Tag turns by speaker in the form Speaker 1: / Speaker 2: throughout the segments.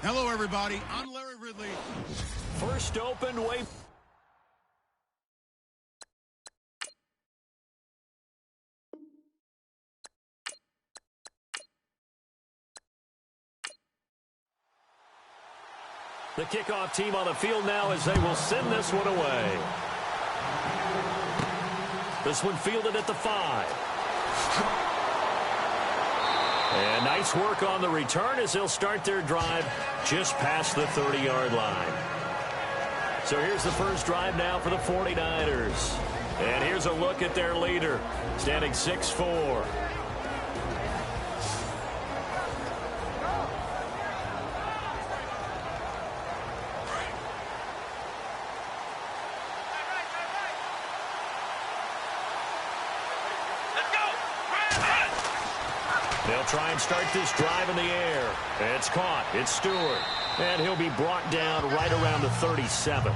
Speaker 1: Hello, everybody. I'm Larry Ridley.
Speaker 2: First open way. The kickoff team on the field now as they will send this one away. This one fielded at the 5. And nice work on the return as they'll start their drive just past the 30-yard line. So here's the first drive now for the 49ers. And here's a look at their leader, standing 6'4". They'll try and start this drive in the air. It's caught. It's Stewart. And he'll be brought down right around the 37.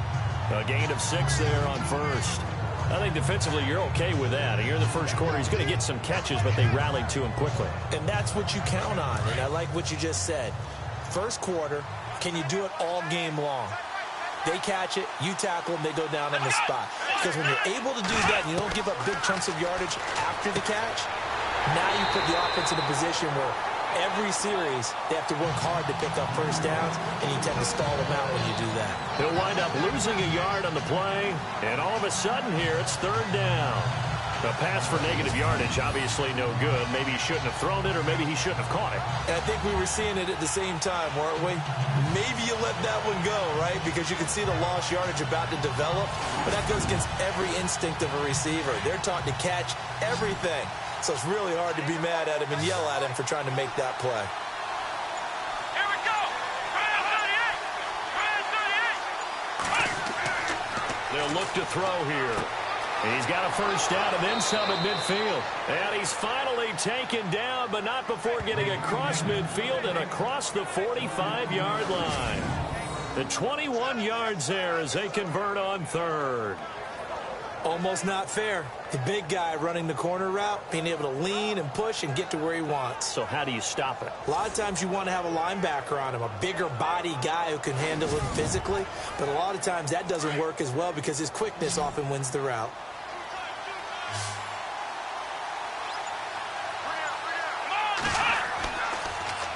Speaker 2: A gain of 6 there on first. I think defensively you're okay with that. Here in the first quarter, he's going to get some catches, but they rallied to him quickly.
Speaker 3: And that's what you count on, and I like what you just said. First quarter, can you do it all game long? They catch it, you tackle them, they go down on the spot. Because when you're able to do that and you don't give up big chunks of yardage after the catch, now you put the offense in a position where every series they have to work hard to pick up first downs, and you tend to stall them out when you do that.
Speaker 2: He'll wind up losing a yard on the play, and all of a sudden here it's third down. The pass for negative yardage, obviously no good. Maybe he shouldn't have thrown it, or maybe he shouldn't have caught it.
Speaker 3: And I think we were seeing it at the same time, weren't we? Maybe you let that one go, right? Because you can see the lost yardage about to develop, but that goes against every instinct of a receiver. They're taught to catch everything. So it's really hard to be mad at him and yell at him for trying to make that play.
Speaker 4: Here we go.
Speaker 2: They'll look to throw here. He's got a first down and then some at midfield. And he's finally taken down, but not before getting across midfield and across the 45-yard line. The 21 yards there as they convert on third.
Speaker 3: Almost not fair. The big guy running the corner route, being able to lean and push and get to where he wants.
Speaker 2: So how do you stop it?
Speaker 3: A lot of times you want to have a linebacker on him, a bigger body guy who can handle him physically. But a lot of times that doesn't work as well because his quickness often wins the route.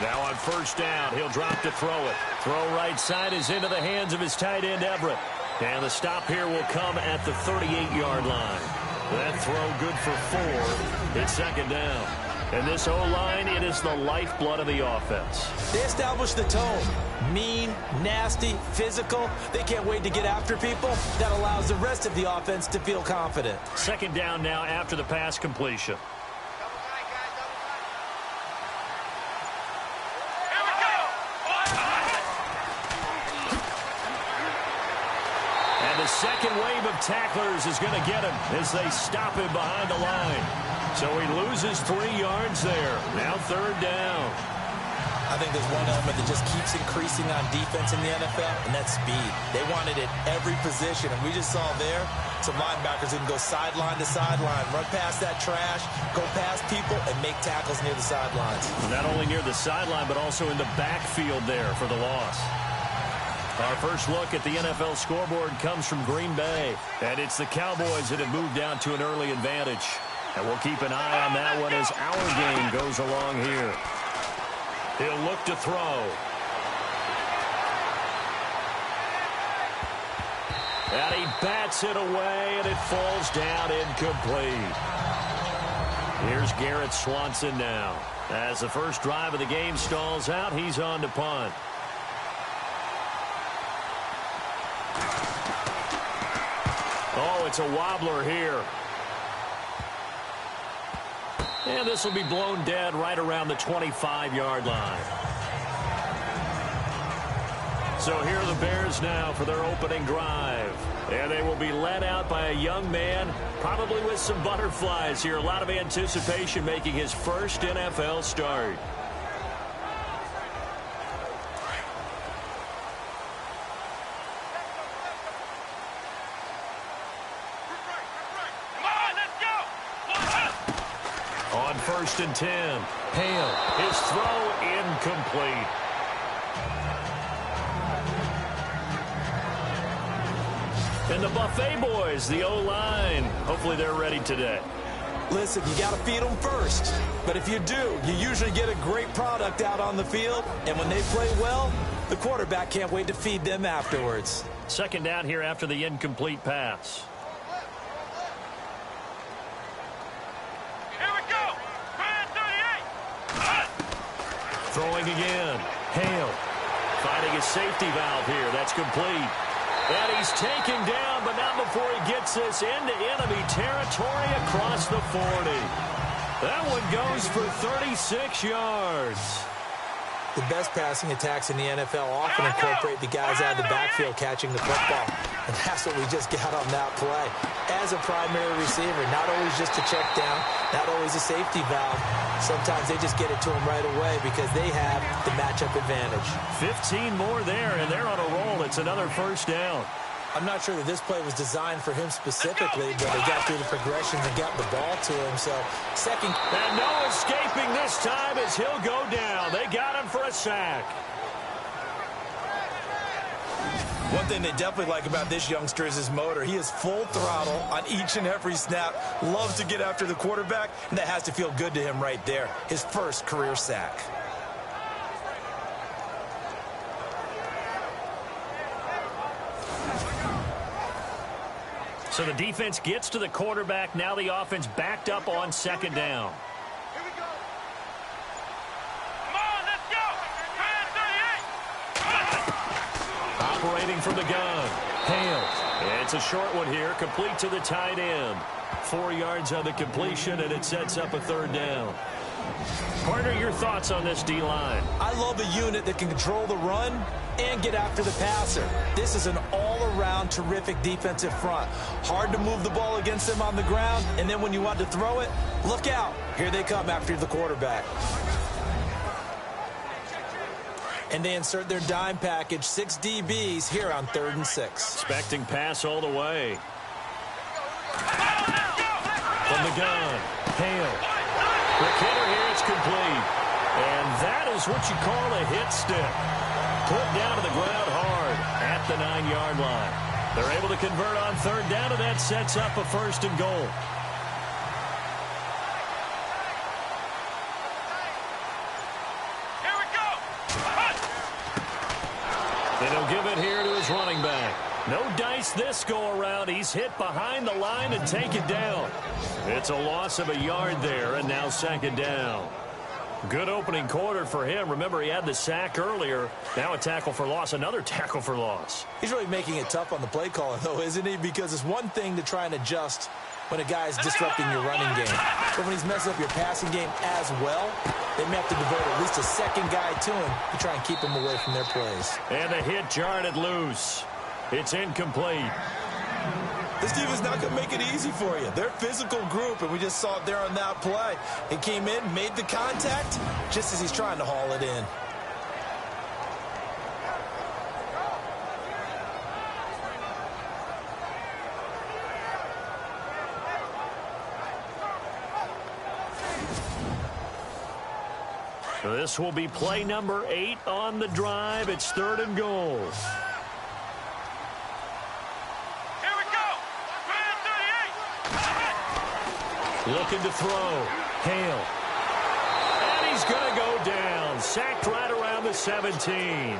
Speaker 2: Now on first down, he'll drop to throw it. Throw right side is into the hands of his tight end, Everett. And the stop here will come at the 38-yard line. That throw good for 4. It's second down. And this O-line, it is the lifeblood of the offense.
Speaker 3: They establish the tone. Mean, nasty, physical. They can't wait to get after people. That allows the rest of the offense to feel confident.
Speaker 2: Second down now after the pass completion. The second wave of tacklers is going to get him as they stop him behind the line. So he loses 3 yards there. Now third down.
Speaker 3: I think there's one element that just keeps increasing on defense in the NFL, and that's speed. They want it at every position, and we just saw there some linebackers who can go sideline to sideline, run past that trash, go past people, and make tackles near the sidelines.
Speaker 2: Not only near the sideline, but also in the backfield there for the loss. Our first look at the NFL scoreboard comes from Green Bay, and it's the Cowboys that have moved down to an early advantage. And we'll keep an eye on that one as our game goes along here. He'll look to throw. And he bats it away, and it falls down incomplete. Here's Garrett Swanson now. As the first drive of the game stalls out, he's on to punt. Oh, it's a wobbler here. And this will be blown dead right around the 25-yard line. So here are the Bears now for their opening drive. And they will be led out by a young man, probably with some butterflies here. A lot of anticipation making his first NFL start. On 1st and 10, Hale, his throw incomplete. And the Buffet boys, the O-line, hopefully they're ready today.
Speaker 3: Listen, you got to feed them first. But if you do, you usually get a great product out on the field. And when they play well, the quarterback can't wait to feed them afterwards.
Speaker 2: Second down here after the incomplete pass. Throwing again. Hale finding his safety valve here. That's complete. And he's taken down, but not before he gets this into enemy territory across the 40. That one goes for 36 yards.
Speaker 3: The best passing attacks in the NFL often incorporate the guys out of the backfield catching the football. And that's what we just got on that play. As a primary receiver, not always just a check down, not always a safety valve. Sometimes they just get it to them right away because they have the matchup advantage.
Speaker 2: 15 more there, and they're on a roll. It's another first down.
Speaker 3: I'm not sure that this play was designed for him specifically, but they got through the progressions and got the ball to him. So, second.
Speaker 2: And no escaping this time as he'll go down. They got him for a sack.
Speaker 3: One thing they definitely like about this youngster is his motor. He is full throttle on each and every snap. Loves to get after the quarterback, and that has to feel good to him right there. His first career sack.
Speaker 2: So the defense gets to the quarterback. Now the offense backed up on second down.
Speaker 4: Here we go. Come on, let's go. 38.
Speaker 2: Operating from the gun. Hale. It's a short one here. Complete to the tight end. 4 yards on the completion, and it sets up a third down. Partner, your thoughts on this D-line?
Speaker 3: I love a unit that can control the run and get after the passer. This is an all-around terrific defensive front. Hard to move the ball against them on the ground, and then when you want to throw it, look out. Here they come after the quarterback. And they insert their dime package, 6 DBs here on 3rd and 6.
Speaker 2: Expecting pass all the way. From the gun, Hale. The hitter here, it's complete. And that is what you call a hit stick. Put down to the ground hard at the 9-yard line. They're able to convert on third down, and that sets up a 1st and goal.
Speaker 4: Here we go.
Speaker 2: And he'll give it here to his running back. No dice this go-around. He's hit behind the line and taken down. It's a loss of a yard there, and now 2nd down. Good opening quarter for him. Remember, he had the sack earlier. Now a tackle for loss, another tackle for loss.
Speaker 3: He's really making it tough on the play caller, though, isn't he? Because it's one thing to try and adjust when a guy is disrupting your running game. But when he's messing up your passing game as well, they may have to devote at least a second guy to him to try and keep him away from their plays.
Speaker 2: And the hit jarred it loose. It's incomplete.
Speaker 3: This defense is not going to make it easy for you. They're a physical group, and we just saw it there on that play. It came in, made the contact, just as he's trying to haul it in.
Speaker 2: This will be play number 8 on the drive. It's 3rd and goal.
Speaker 4: Here we go. 38.
Speaker 2: Looking to throw. Hale. And he's going to go down. Sacked right around the 17.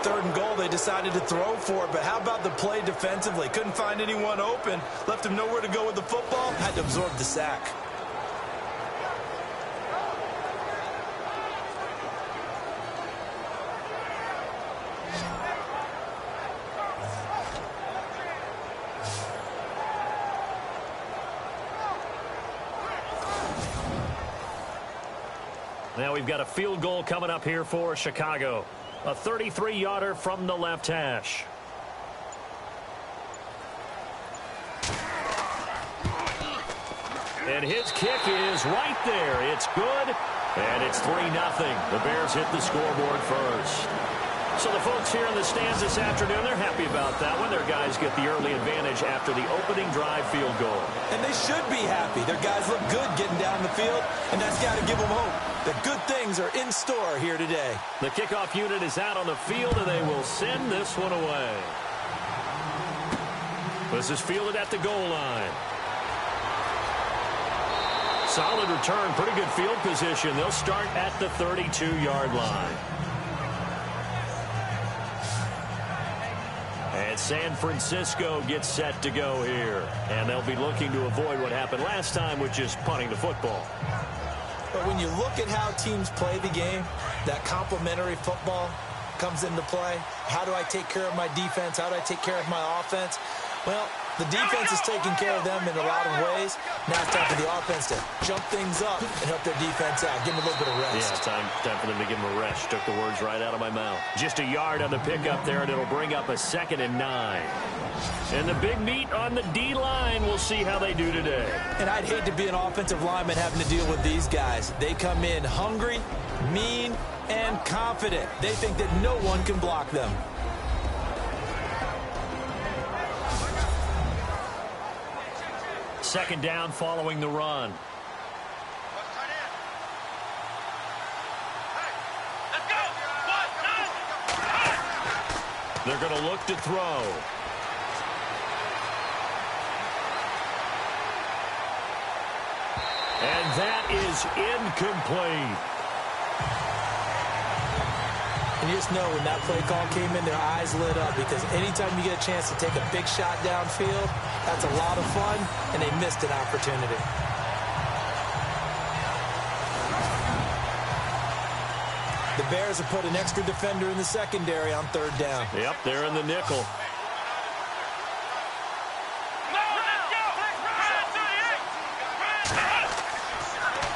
Speaker 3: 3rd and goal, they decided to throw for it, but how about the play defensively? Couldn't find anyone open. Left him nowhere to go with the football. Had to absorb the sack.
Speaker 2: Now we've got a field goal coming up here for Chicago. A 33-yarder from the left hash. And his kick is right there. It's good, and it's 3-0. The Bears hit the scoreboard first. So the folks here in the stands this afternoon, they're happy about that one. Their guys get the early advantage after the opening drive field goal.
Speaker 3: And they should be happy. Their guys look good getting down the field, and that's got to give them hope. The good things are in store here today.
Speaker 2: The kickoff unit is out on the field, and they will send this one away. This is fielded at the goal line. Solid return, pretty good field position. They'll start at the 32-yard line. And San Francisco gets set to go here. And they'll be looking to avoid what happened last time, which is punting the football.
Speaker 3: But when you look at how teams play the game, that complementary football comes into play. How do I take care of my defense? How do I take care of my offense? Well, the defense is taking care of them in a lot of ways. Now it's time for the offense to jump things up and help their defense out. Give them a little bit of rest.
Speaker 2: Yeah, time for them to give them a rest. Took the words right out of my mouth. Just a yard on the pickup there, and it'll bring up a 2nd and 9. And the big meat on the D-line. We'll see how they do today.
Speaker 3: And I'd hate to be an offensive lineman having to deal with these guys. They come in hungry, mean, and confident. They think that no one can block them.
Speaker 2: Second down following the run.
Speaker 4: Let's go. 1, 9.
Speaker 2: They're going to look to throw. And that is incomplete.
Speaker 3: And you just know when that play call came in, their eyes lit up, because anytime you get a chance to take a big shot downfield, that's a lot of fun, and they missed an opportunity. The Bears have put an extra defender in the secondary on 3rd down.
Speaker 2: Yep, they're in the nickel.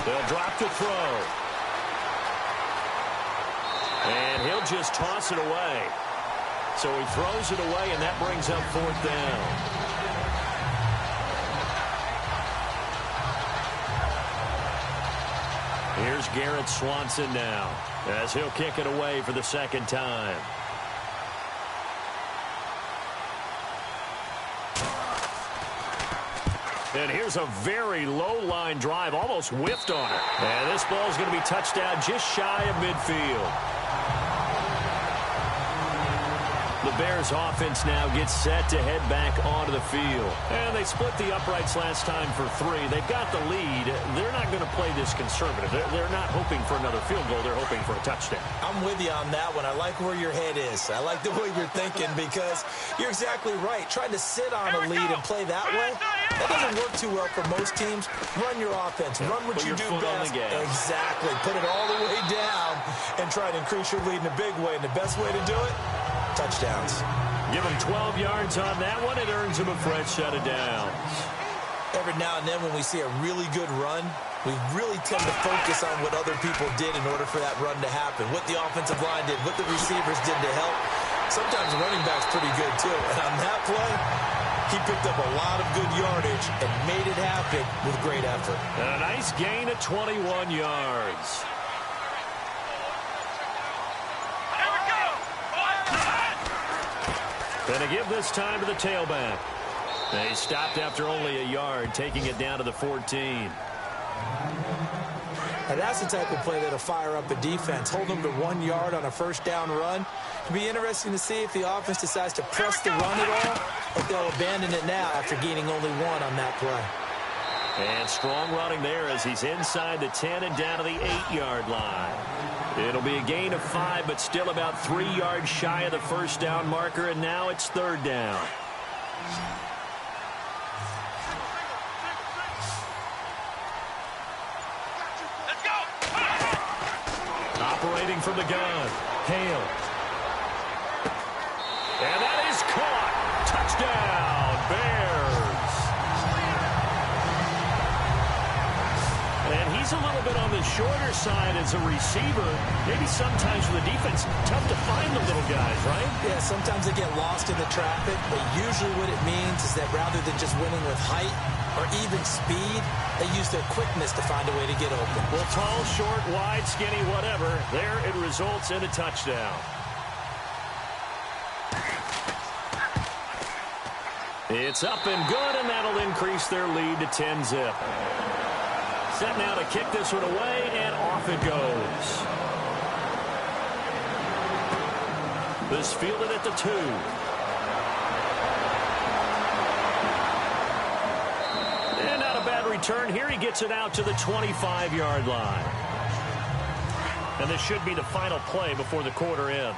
Speaker 2: They'll drop the throw. And he'll just toss it away. So he throws it away, and that brings up 4th down. Here's Garrett Swanson now, as he'll kick it away for the 2nd time. And here's a very low line drive, almost whiffed on it. And this ball's going to be touched down just shy of midfield. The Bears offense now gets set to head back onto the field. And they split the uprights last time for 3. They've got the lead. They're not going to play this conservative. They're not hoping for another field goal. They're hoping for a touchdown.
Speaker 3: I'm with you on that one. I like where your head is. I like the way you're thinking, because you're exactly right. Trying to sit on a lead and play that way, that doesn't work too well for most teams. Run your offense. Run what you do best. Exactly. Put it all the way down and try to increase your lead in a big way. And the best way to do it, touchdowns.
Speaker 2: Give him 12 yards on that one. It earns him a fresh set of downs.
Speaker 3: Every now and then when we see a really good run, we really tend to focus on what other people did in order for that run to happen. What the offensive line did, what the receivers did to help. Sometimes the running back's pretty good too. And on that play, he picked up a lot of good yardage and made it happen with great effort.
Speaker 2: And a nice gain of 21 yards. Gonna give this time to the tailback. They stopped after only a yard, taking it down to the 14.
Speaker 3: And that's the type of play that'll fire up a defense. Hold them to 1 yard on a first down run. It'll be interesting to see if the offense decides to press the run at all, or if they'll abandon it now after gaining only 1 on that play.
Speaker 2: And strong running there as he's inside the 10 and down to the 8-yard line. It'll be a gain of 5, but still about 3 yards shy of the first down marker, and now it's 3rd down. Operating from the gun, Hale. And that is caught. Touchdown, Bears. And he's a little bit on the shorter side as a receiver. Maybe sometimes for the defense, tough to find the little guys, right?
Speaker 3: Yeah, sometimes they get lost in the traffic, but usually what it means is that rather than just winning with height or even speed, they use their quickness to find a way to get open.
Speaker 2: Well, tall, short, wide, skinny, whatever, there it results in a touchdown. It's up and good, and that'll increase their lead to 10-zip. Set now to kick this one away, and off it goes. This fielded at the 2. And not a bad return here. He gets it out to the 25-yard line. And this should be the final play before the quarter ends.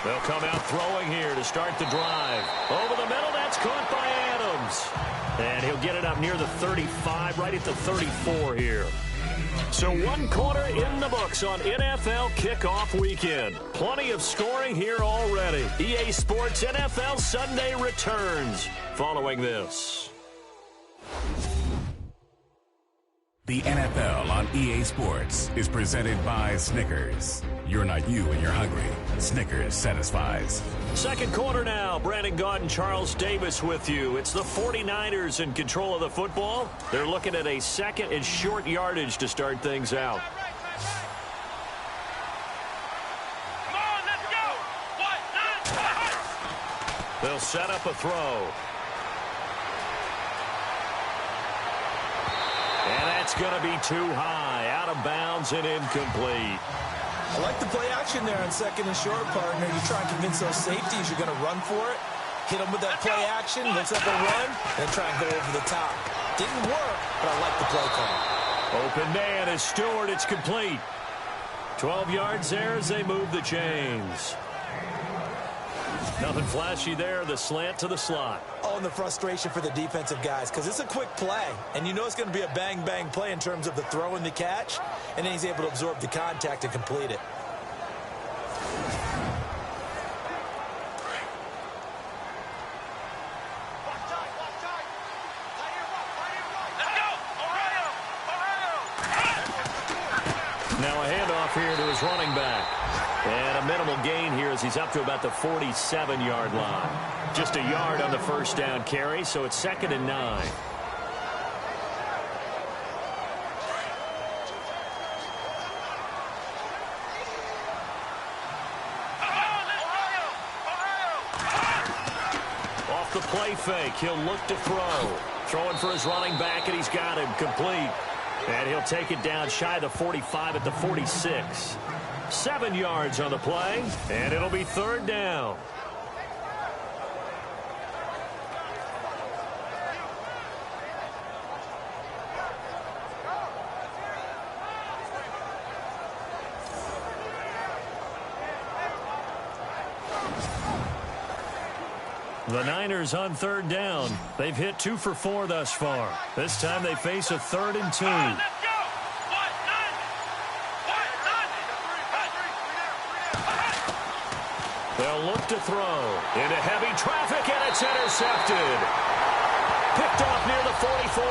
Speaker 2: They'll come out throwing here to start the drive. Over the middle, that's caught by Adams. And he'll get it up near the 35, right at the 34 here. So 1 quarter in the books on NFL kickoff weekend. Plenty of scoring here already. EA Sports NFL Sunday returns following this.
Speaker 5: The NFL on EA Sports is presented by Snickers. You're not you when you're hungry. Snickers satisfies.
Speaker 2: Second quarter now. Brandon Gaudin and Charles Davis with you. It's the 49ers in control of the football. They're looking at a 2nd and short yardage to start things out.
Speaker 4: Come on, let's go.
Speaker 2: They'll set up a throw. And that's going to be too high. Out of bounds and incomplete.
Speaker 3: I like the play action there on 2nd and short, partner. You try and convince those safeties you're going to run for it. Hit them with that play action, looks like a run, then try and go over the top. Didn't work, but I like the play call.
Speaker 2: Open man is Stewart. It's complete. 12 yards there as they move the chains. Nothing flashy there. The slant to the slot.
Speaker 3: Oh, and the frustration for the defensive guys, because it's a quick play, and you know it's going to be a bang-bang play in terms of the throw and the catch, and then he's able to absorb the contact and complete it.
Speaker 2: Now a handoff here to his running back. And a minimal gain here as he's up to about the 47-yard line. Just a yard on the first down carry, so it's 2nd and 9. Off the play fake, he'll look to throw. Throwing for his running back, and he's got him complete. And he'll take it down shy of the 45 at the 46. 7 yards on the play, and it'll be 3rd down. The Niners on 3rd down. They've hit 2 for 4 thus far. This time they face a 3rd and 2. They'll look to throw into heavy traffic, and it's intercepted. Picked off near the 44,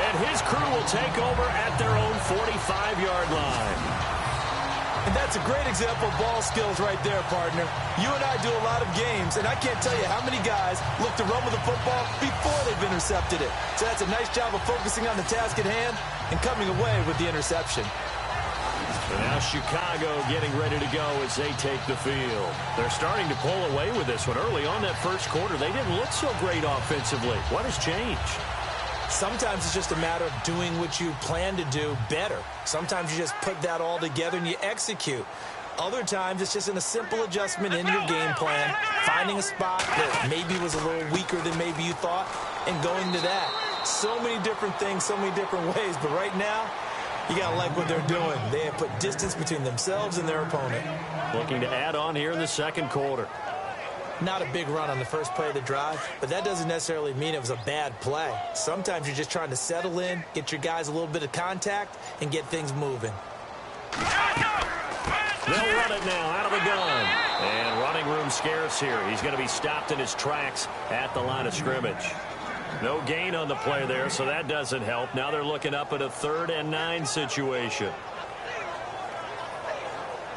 Speaker 2: and his crew will take over at their own 45-yard line.
Speaker 3: And that's a great example of ball skills right there, partner. You and I do a lot of games, and I can't tell you how many guys look to run with the football before they've intercepted it. So that's a nice job of focusing on the task at hand and coming away with the interception.
Speaker 2: And now Chicago getting ready to go as they take the field. They're starting to pull away with this one. Early on that first quarter, they didn't look so great offensively. What has changed?
Speaker 3: Sometimes it's just a matter of doing what you plan to do better. Sometimes you just put that all together and you execute. Other times it's just in a simple adjustment in your game plan, finding a spot that maybe was a little weaker than maybe you thought, and going to that. So many different things, so many different ways, but right now, you got to like what they're doing. They have put distance between themselves and their opponent.
Speaker 2: Looking to add on here in the second quarter.
Speaker 3: Not a big run on the first play of the drive, but that doesn't necessarily mean it was a bad play. Sometimes you're just trying to settle in, get your guys a little bit of contact, and get things moving.
Speaker 2: They'll run it now out of the gun. And running room scarce here. He's going to be stopped in his tracks at the line of scrimmage. No gain on the play there, so that doesn't help. Now they're looking up at a 3rd and 9 situation.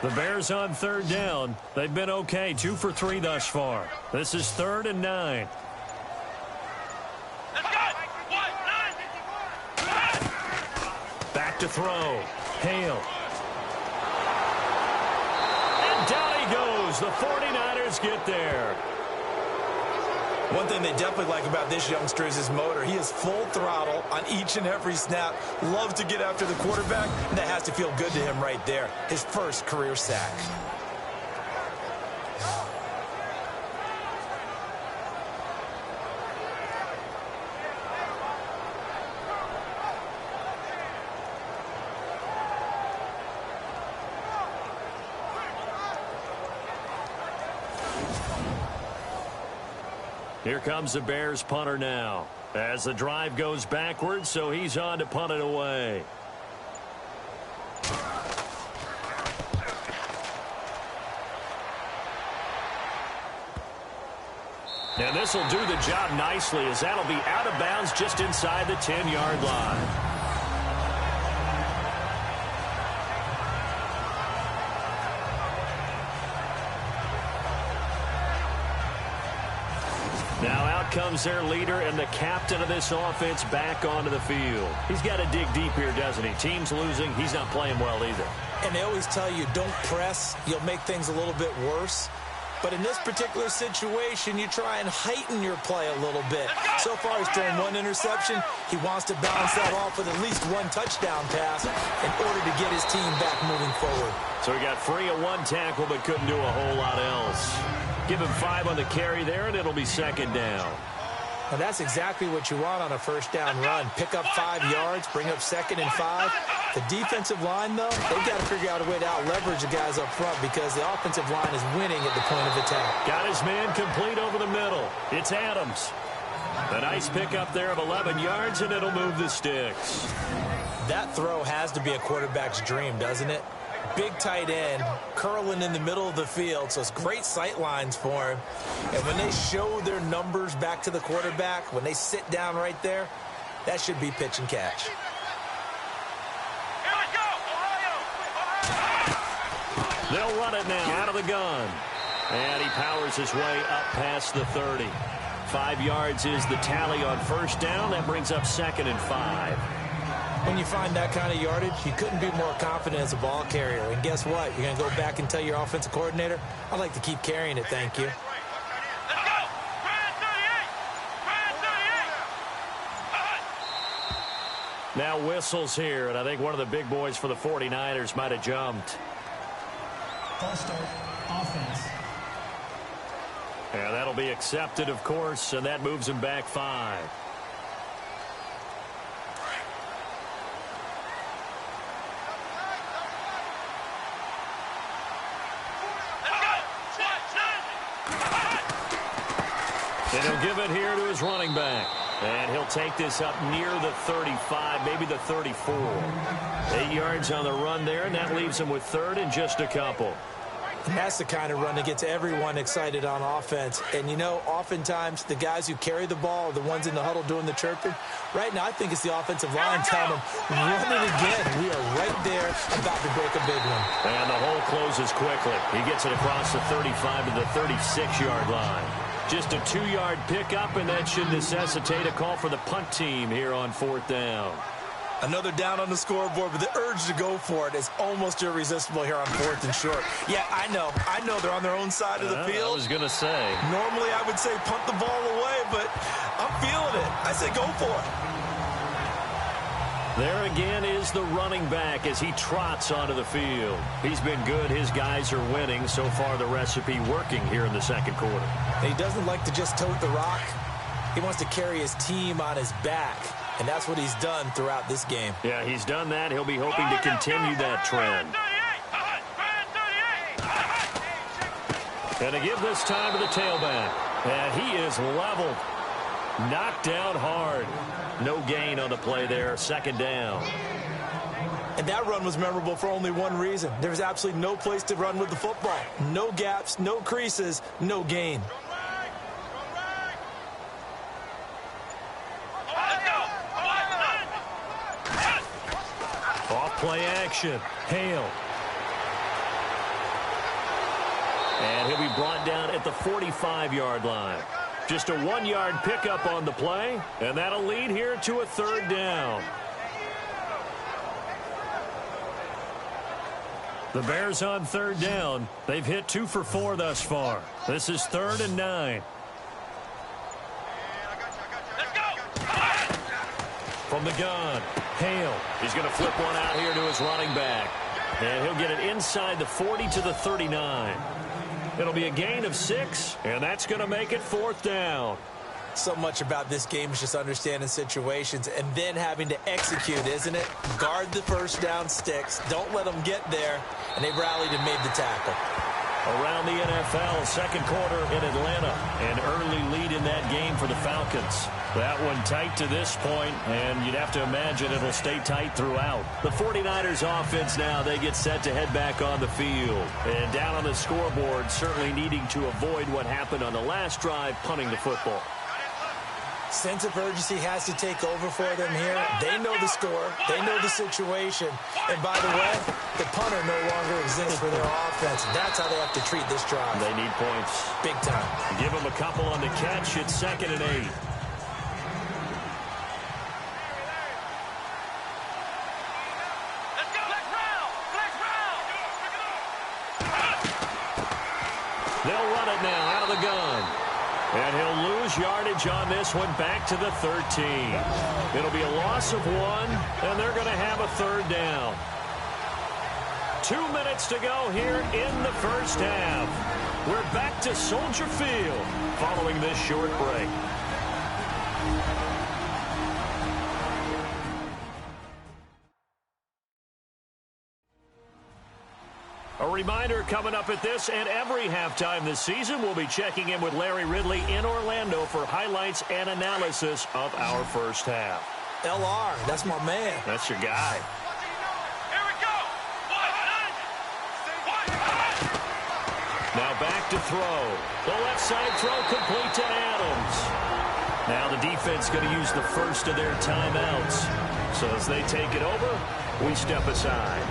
Speaker 2: The Bears on 3rd down. They've been okay, 2 for 3 thus far. This is 3rd and 9. Back to throw. Hale. And down he goes. The 49ers get there.
Speaker 3: One thing they definitely like about this youngster is his motor. He is full throttle on each and every snap. Loves to get after the quarterback, and that has to feel good to him right there. His first career sack.
Speaker 2: Here comes the Bears punter now as the drive goes backwards, so he's on to punt it away. And this will do the job nicely as that'll be out of bounds just inside the 10-yard line. Now out comes their leader and the captain of this offense back onto the field. He's got to dig deep here, doesn't he? Team's losing. He's not playing well either.
Speaker 3: And they always tell you, don't press. You'll make things a little bit worse. But in this particular situation, you try and heighten your play a little bit. So far, he's thrown 1 interception. He wants to balance that off with at least 1 touchdown pass in order to get his team back moving forward.
Speaker 2: So he got free of 1 tackle but couldn't do a whole lot else. Give him 5 on the carry there, and it'll be 2nd down.
Speaker 3: Now that's exactly what you want on a first down run. Pick up 5 yards, bring up 2nd and 5. The defensive line, though, they've got to figure out a way to out-leverage the guys up front because the offensive line is winning at the point of attack.
Speaker 2: Got his man complete over the middle. It's Adams. A nice pickup there of 11 yards, and it'll move the sticks.
Speaker 3: That throw has to be a quarterback's dream, doesn't it? Big tight end, curling in the middle of the field, so it's great sight lines for him. And when they show their numbers back to the quarterback, when they sit down right there, that should be pitch and catch.
Speaker 4: Here we go, Ohio!
Speaker 2: They'll run it now out of the gun. And he powers his way up past the 30. 5 yards is the tally on first down. That brings up 2nd and 5.
Speaker 3: When you find that kind of yardage, you couldn't be more confident as a ball carrier. And guess what? You're going to go back and tell your offensive coordinator, I'd like to keep carrying it, thank you.
Speaker 4: Let's go! Try 38!
Speaker 2: Now whistles here, and I think one of the big boys for the 49ers might have jumped.
Speaker 6: False start, offense.
Speaker 2: Yeah, that'll be accepted, of course, and that moves him back 5. And he'll give it here to his running back. And he'll take this up near the 35, maybe the 34. 8 yards on the run there, and that leaves him with 3rd and just a couple.
Speaker 3: And that's the kind of run that gets everyone excited on offense. And, you know, oftentimes the guys who carry the ball are the ones in the huddle doing the chirping. Right now, I think it's the offensive line telling them, run it again. We are right there about to break a big one.
Speaker 2: And the hole closes quickly. He gets it across the 35 to the 36-yard line. Just a 2-yard pickup, and that should necessitate a call for the punt team here on 4th down.
Speaker 3: Another down on the scoreboard, but the urge to go for it is almost irresistible here on 4th and short. Yeah, I know they're on their own side of the field.
Speaker 2: I was going to say.
Speaker 3: Normally I would say punt the ball away, but I'm feeling it. I say go for it.
Speaker 2: There again is the running back as he trots onto the field. He's been good. His guys are winning. So far, the recipe working here in the second quarter.
Speaker 3: He doesn't like to just tote the rock. He wants to carry his team on his back, and that's what he's done throughout this game.
Speaker 2: Yeah, he's done that. He'll be hoping to continue that trend. And to give this time to the tailback. And he is leveled. Knocked down hard. No gain on the play there. Second down.
Speaker 3: And that run was memorable for only one reason. There was absolutely no place to run with the football. No gaps, no creases, no gain.
Speaker 2: Off play action. Hale. And he'll be brought down at the 45-yard line. Just a 1-yard pickup on the play, and that'll lead here to a third down. The Bears on third down. They've hit 2 for 4 thus far. This is 3rd and 9. From the gun, Hale. He's going to flip one out here to his running back. And he'll get it inside the 40 to the 39. It'll be a gain of 6, and that's going to make it 4th down.
Speaker 3: So much about this game is just understanding situations and then having to execute, isn't it? Guard the first down sticks. Don't let them get there. And they rallied and made the tackle.
Speaker 2: Around the NFL, second quarter in Atlanta. An early lead in that game for the Falcons. That one tight to this point, and you'd have to imagine it'll stay tight throughout. The 49ers offense now, they get set to head back on the field. And down on the scoreboard, certainly needing to avoid what happened on the last drive, punting the football.
Speaker 3: Sense of urgency has to take over for them here. They know the score. They know the situation. And by the way, the punter no longer exists for their offense. That's how they have to treat this drive.
Speaker 2: They need points.
Speaker 3: Big time.
Speaker 2: Give them a couple on the catch. It's 2nd and 8. They'll run it now out of the gun. And he'll lose yardage on this one back to the 13. It'll be a loss of 1, and they're going to have a third down. 2 minutes to go here in the first half. We're back to Soldier Field following this short break. A reminder coming up at this and every halftime this season, we'll be checking in with Larry Ridley in Orlando for highlights and analysis of our first half.
Speaker 3: LR, that's my man.
Speaker 2: That's your guy.
Speaker 4: Here we go.
Speaker 2: Now back to throw. The left side throw complete to Adams. Now the defense going to use the first of their timeouts. So as they take it over, we step aside.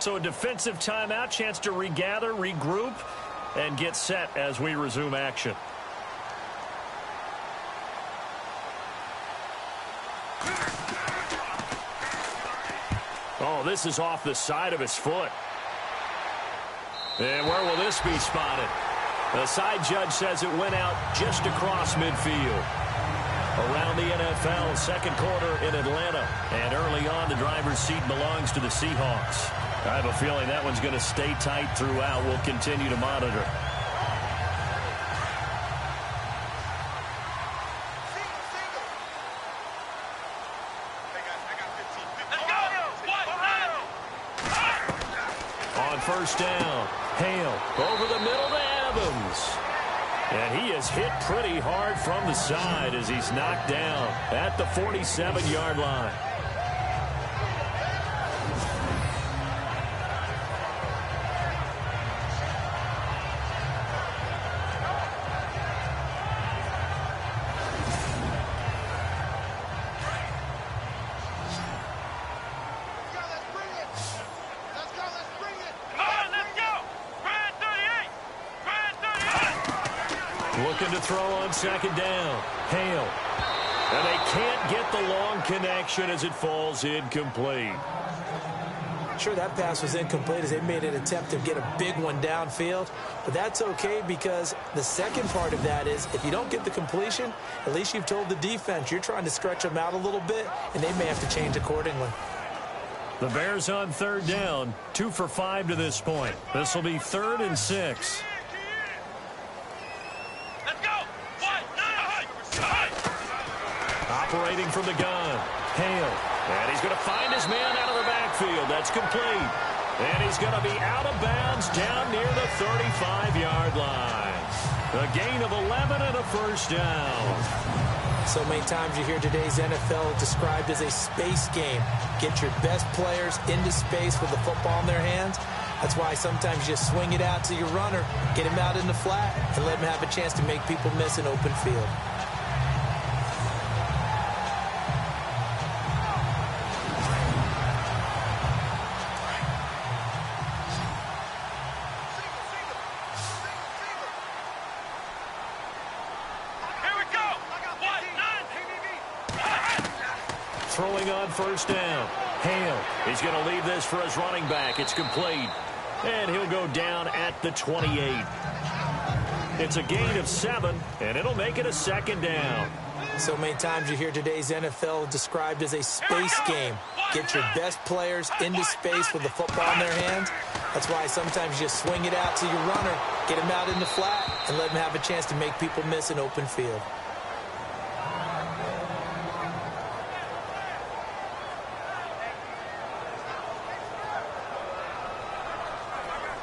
Speaker 2: So a defensive timeout, chance to regather, regroup, and get set as we resume action. Oh, this is off the side of his foot. And where will this be spotted? The side judge says it went out just across midfield. Around the NFL, second quarter in Atlanta. And early on, the driver's seat belongs to the Seahawks. I have a feeling that one's going to stay tight throughout. We'll continue to monitor. On first down, Hale over the middle to Evans. And he is hit pretty hard from the side as he's knocked down at the 47-yard line. Looking to throw on second down. Hale. And they can't get the long connection as it falls incomplete.
Speaker 3: Sure, that pass was incomplete as they made an attempt to get a big one downfield. But that's okay because the second part of that is if you don't get the completion, at least you've told the defense you're trying to stretch them out a little bit, and they may have to change accordingly.
Speaker 2: The Bears on third down, 2 for 5 to this point. This will be 3rd and 6.
Speaker 4: Let's go.
Speaker 2: Operating from the gun. Hale. And he's going to find his man out of the backfield. That's complete. And he's going to be out of bounds down near the 35-yard line. A gain of 11 and a first down.
Speaker 3: So many times you hear today's NFL described as a space game. Get your best players into space with the football in their hands. That's why sometimes you swing it out to your runner, get him out in the flat, and let him have a chance to make people miss an open field.
Speaker 2: Throwing on first down. Hale. He's going to leave this for his running back. It's complete. And he'll go down at the 28. It's a gain of 7, and it'll make it a second down.
Speaker 3: So many times you hear today's NFL described as a space game. Get your best players into space with the football in their hands. That's why sometimes you swing it out to your runner, get him out in the flat, and let him have a chance to make people miss an open field.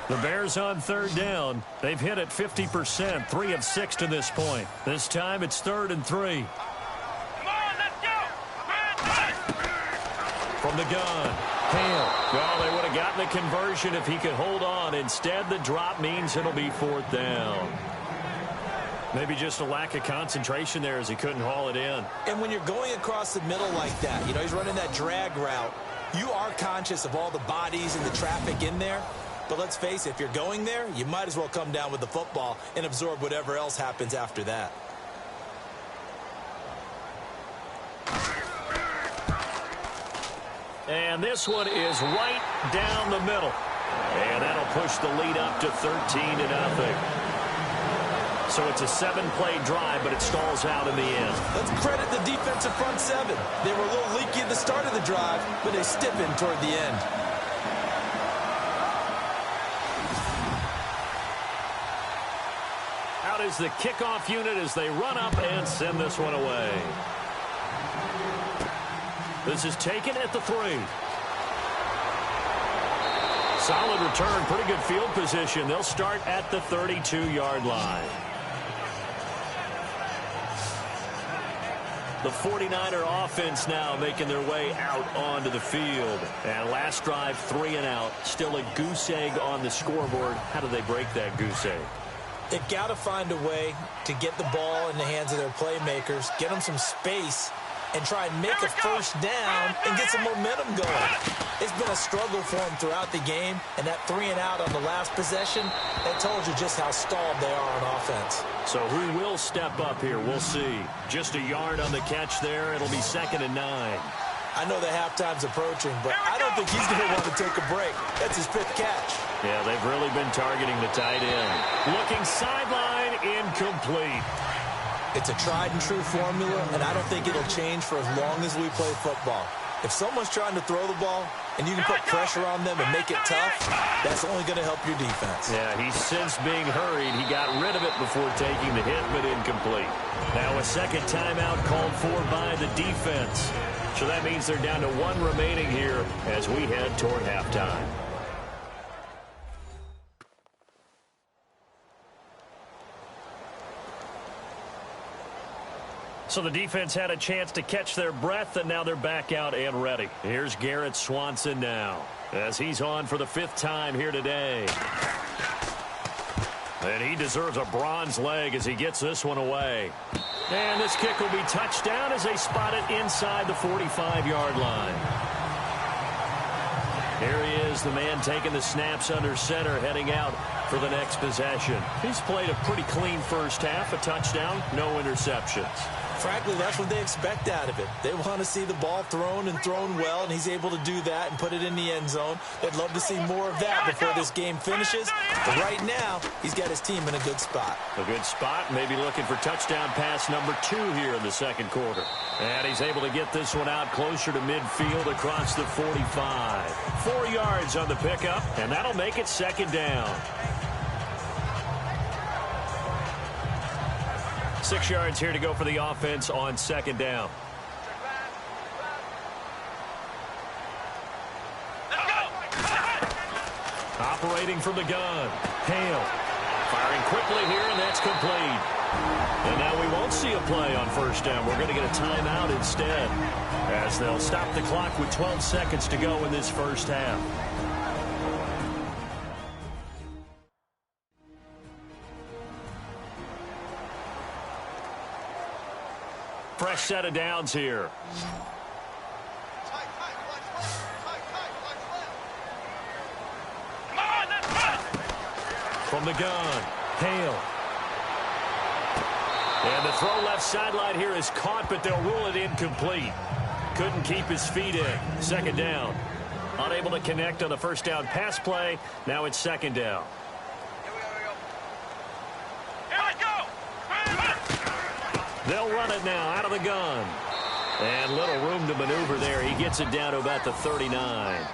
Speaker 2: The Bears on third down. They've hit it 50%, 3 of 6 to this point. This time it's 3rd and 3.
Speaker 4: Come on, let's go.
Speaker 2: From the gun, Hale. Well, they would have gotten the conversion if he could hold on. Instead, the drop means it'll be 4th down. Maybe just a lack of concentration there as he couldn't haul it in.
Speaker 3: And when you're going across the middle like that, you know, he's running that drag route, you are conscious of all the bodies and the traffic in there. But let's face it, if you're going there, you might as well come down with the football and absorb whatever else happens after that.
Speaker 2: And this one is right down the middle. And that'll push the lead up to 13-0. So it's a 7-play drive, but it stalls out in the end.
Speaker 3: Let's credit the defensive front 7. They were a little leaky at the start of the drive, but they stiffened toward the end.
Speaker 2: Out is the kickoff unit as they run up and send this one away. This is taken at the 3. Solid return, pretty good field position. They'll start at the 32-yard line. The 49er offense now making their way out onto the field. And last drive, 3 and out. Still a goose egg on the scoreboard. How do they break that goose egg?
Speaker 3: They've got to find a way to get the ball in the hands of their playmakers, get them some space, and try and make a first down and get some momentum going. It's been a struggle for them throughout the game, and that 3 and out on the last possession, that told you just how stalled they are on offense.
Speaker 2: So who will step up here? We'll see. Just a yard on the catch there. It'll be 2nd and 9.
Speaker 3: I know that halftime's approaching, but I don't think he's going to want to take a break. That's his 5th catch.
Speaker 2: Yeah, they've really been targeting the tight end. Looking sideline, incomplete.
Speaker 3: It's a tried-and-true formula, and I don't think it'll change for as long as we play football. If someone's trying to throw the ball and you can put pressure on them and make it tough, that's only going to help your defense.
Speaker 2: Yeah, he's since being hurried. He got rid of it before taking the hit, but incomplete. Now a second timeout called for by the defense. So that means they're down to 1 remaining here as we head toward halftime. So the defense had a chance to catch their breath, and now they're back out and ready. Here's Garrett Swanson now as he's on for the 5th time here today. And he deserves a bronze leg as he gets this one away. And this kick will be touched down as they spot it inside the 45-yard line. Here he is, the man taking the snaps under center, heading out for the next possession. He's played a pretty clean first half, a touchdown, no interceptions.
Speaker 3: Frankly, that's what they expect out of it. They want to see the ball thrown and thrown well, and he's able to do that and put it in the end zone. They'd love to see more of that before this game finishes. But right now, he's got his team in a good spot.
Speaker 2: A good spot, maybe looking for touchdown pass number 2 here in the second quarter. And he's able to get this one out closer to midfield across the 45. 4 yards on the pickup, and that'll make it second down. 6 yards here to go for the offense on second down. Operating from the gun. Hale. Firing quickly here, and that's complete. And now we won't see a play on first down. We're going to get a timeout instead, as they'll stop the clock with 12 seconds to go in this first half. Fresh set of downs here. From the gun, Hale. And the throw left sideline here is caught, but they'll rule it incomplete. Couldn't keep his feet in. Second down. Unable to connect on the first down pass play. Now it's second down. They'll run it now out of the gun. And little room to maneuver there. He gets it down to about the 39.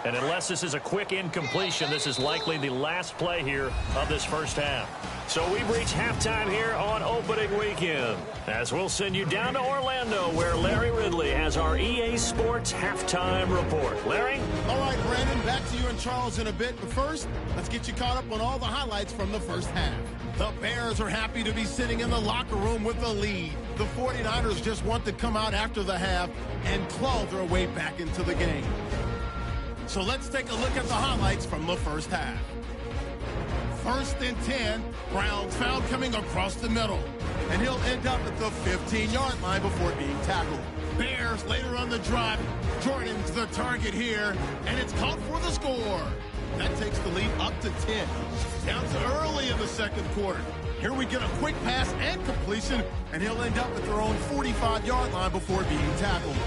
Speaker 2: And unless this is a quick incompletion, this is likely the last play here of this first half. So we've reached halftime here on opening weekend, as we'll send you down to Orlando, where Larry Ridley has our EA Sports halftime report. Larry?
Speaker 1: All right, Brandon, back to you and Charles in a bit. But first, let's get you caught up on all the highlights from the first half. The Bears are happy to be sitting in the locker room with the lead. The 49ers just want to come out after the half and claw their way back into the game. So let's take a look at the highlights from the first half. First and 10, Browns found coming across the middle. And he'll end up at the 15-yard line before being tackled. Bears later on the drive. Jordan's the target here, and it's caught for the score. That takes the lead up to 10. Down to early in the second quarter. Here we get a quick pass and completion, and he'll end up at their own 45-yard line before being tackled.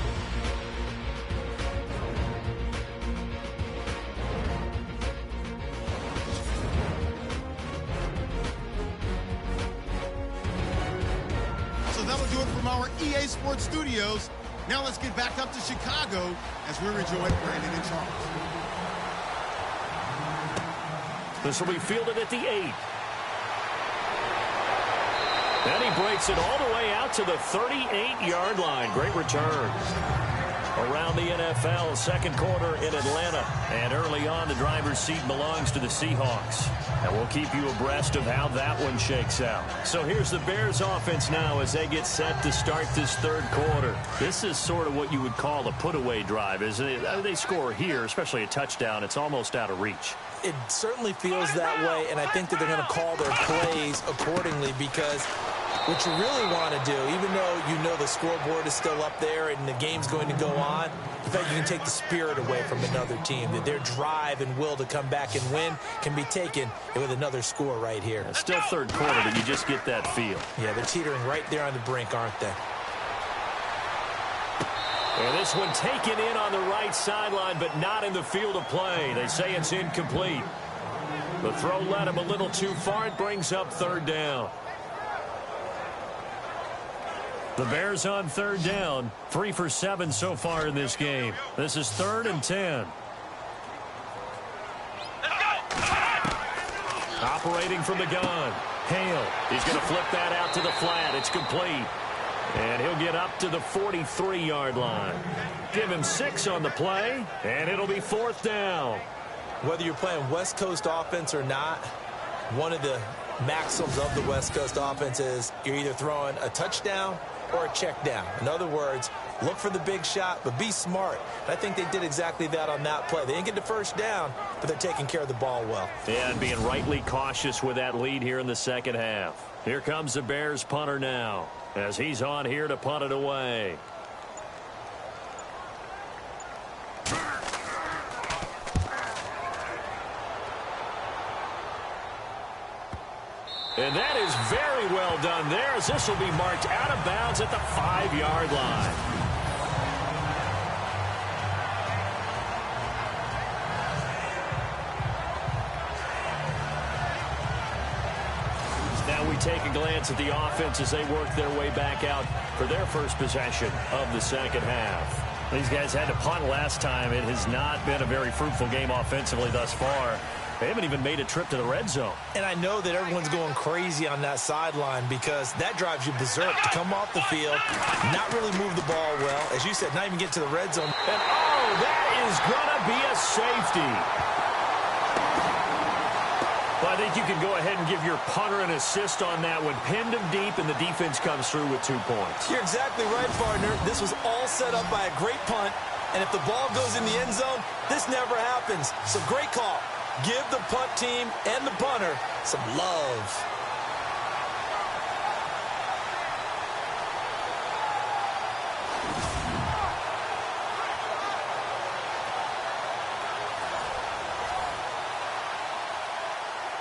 Speaker 1: From our EA Sports Studios. Now let's get back up to Chicago as we rejoin Brandon and Charles.
Speaker 2: This will be fielded at the 8. And he breaks it all the way out to the 38-yard line. Great return. Around the NFL, second quarter in Atlanta. And early on, the driver's seat belongs to the Seahawks. And we'll keep you abreast of how that one shakes out. So here's the Bears offense now as they get set to start this third quarter. This is sort of what you would call a put-away drive, isn't it? They score here, especially a touchdown. It's almost out of reach.
Speaker 3: It certainly feels that way, and I think that they're going to call their plays accordingly, because what you really want to do, even though you know the scoreboard is still up there and the game's going to go on, the fact you can take the spirit away from another team, that their drive and will to come back and win can be taken with another score right here.
Speaker 2: It's still third quarter, but you just get that feel.
Speaker 3: Yeah, they're teetering right there on the brink, aren't they?
Speaker 2: And this one taken in on the right sideline, but not in the field of play. They say it's incomplete. The throw led him a little too far. It brings up third down. The Bears on third down, 3 for 7 so far in this game. This is 3rd and 10. Operating from the gun, Hale. He's going to flip that out to the flat. It's complete. And he'll get up to the 43-yard line. Give him 6 on the play, and it'll be 4th down.
Speaker 3: Whether you're playing West Coast offense or not, one of the maxims of the West Coast offense is you're either throwing a touchdown or a check down. In other words, look for the big shot, but be smart. And I think they did exactly that on that play. They didn't get the first down, but they're taking care of the ball well.
Speaker 2: Yeah, and being rightly cautious with that lead here in the second half. Here comes the Bears punter now, as he's on here to punt it away. And that is very well done there, as this will be marked out of bounds at the 5-yard line. Now we take a glance at the offense as they work their way back out for their first possession of the second half. These guys had to punt last time. It has not been a very fruitful game offensively thus far. They haven't even made a trip to the red zone.
Speaker 3: And I know that everyone's going crazy on that sideline because that drives you berserk to come off the field, not really move the ball well. As you said, not even get to the red zone.
Speaker 2: And, oh, that is going to be a safety. Well, I think you can go ahead and give your punter an assist on that one. Pinned him deep, and the defense comes through with 2 points.
Speaker 3: You're exactly right, partner. This was all set up by a great punt, and if the ball goes in the end zone, this never happens. So great call. Give the punt team and the punter some love.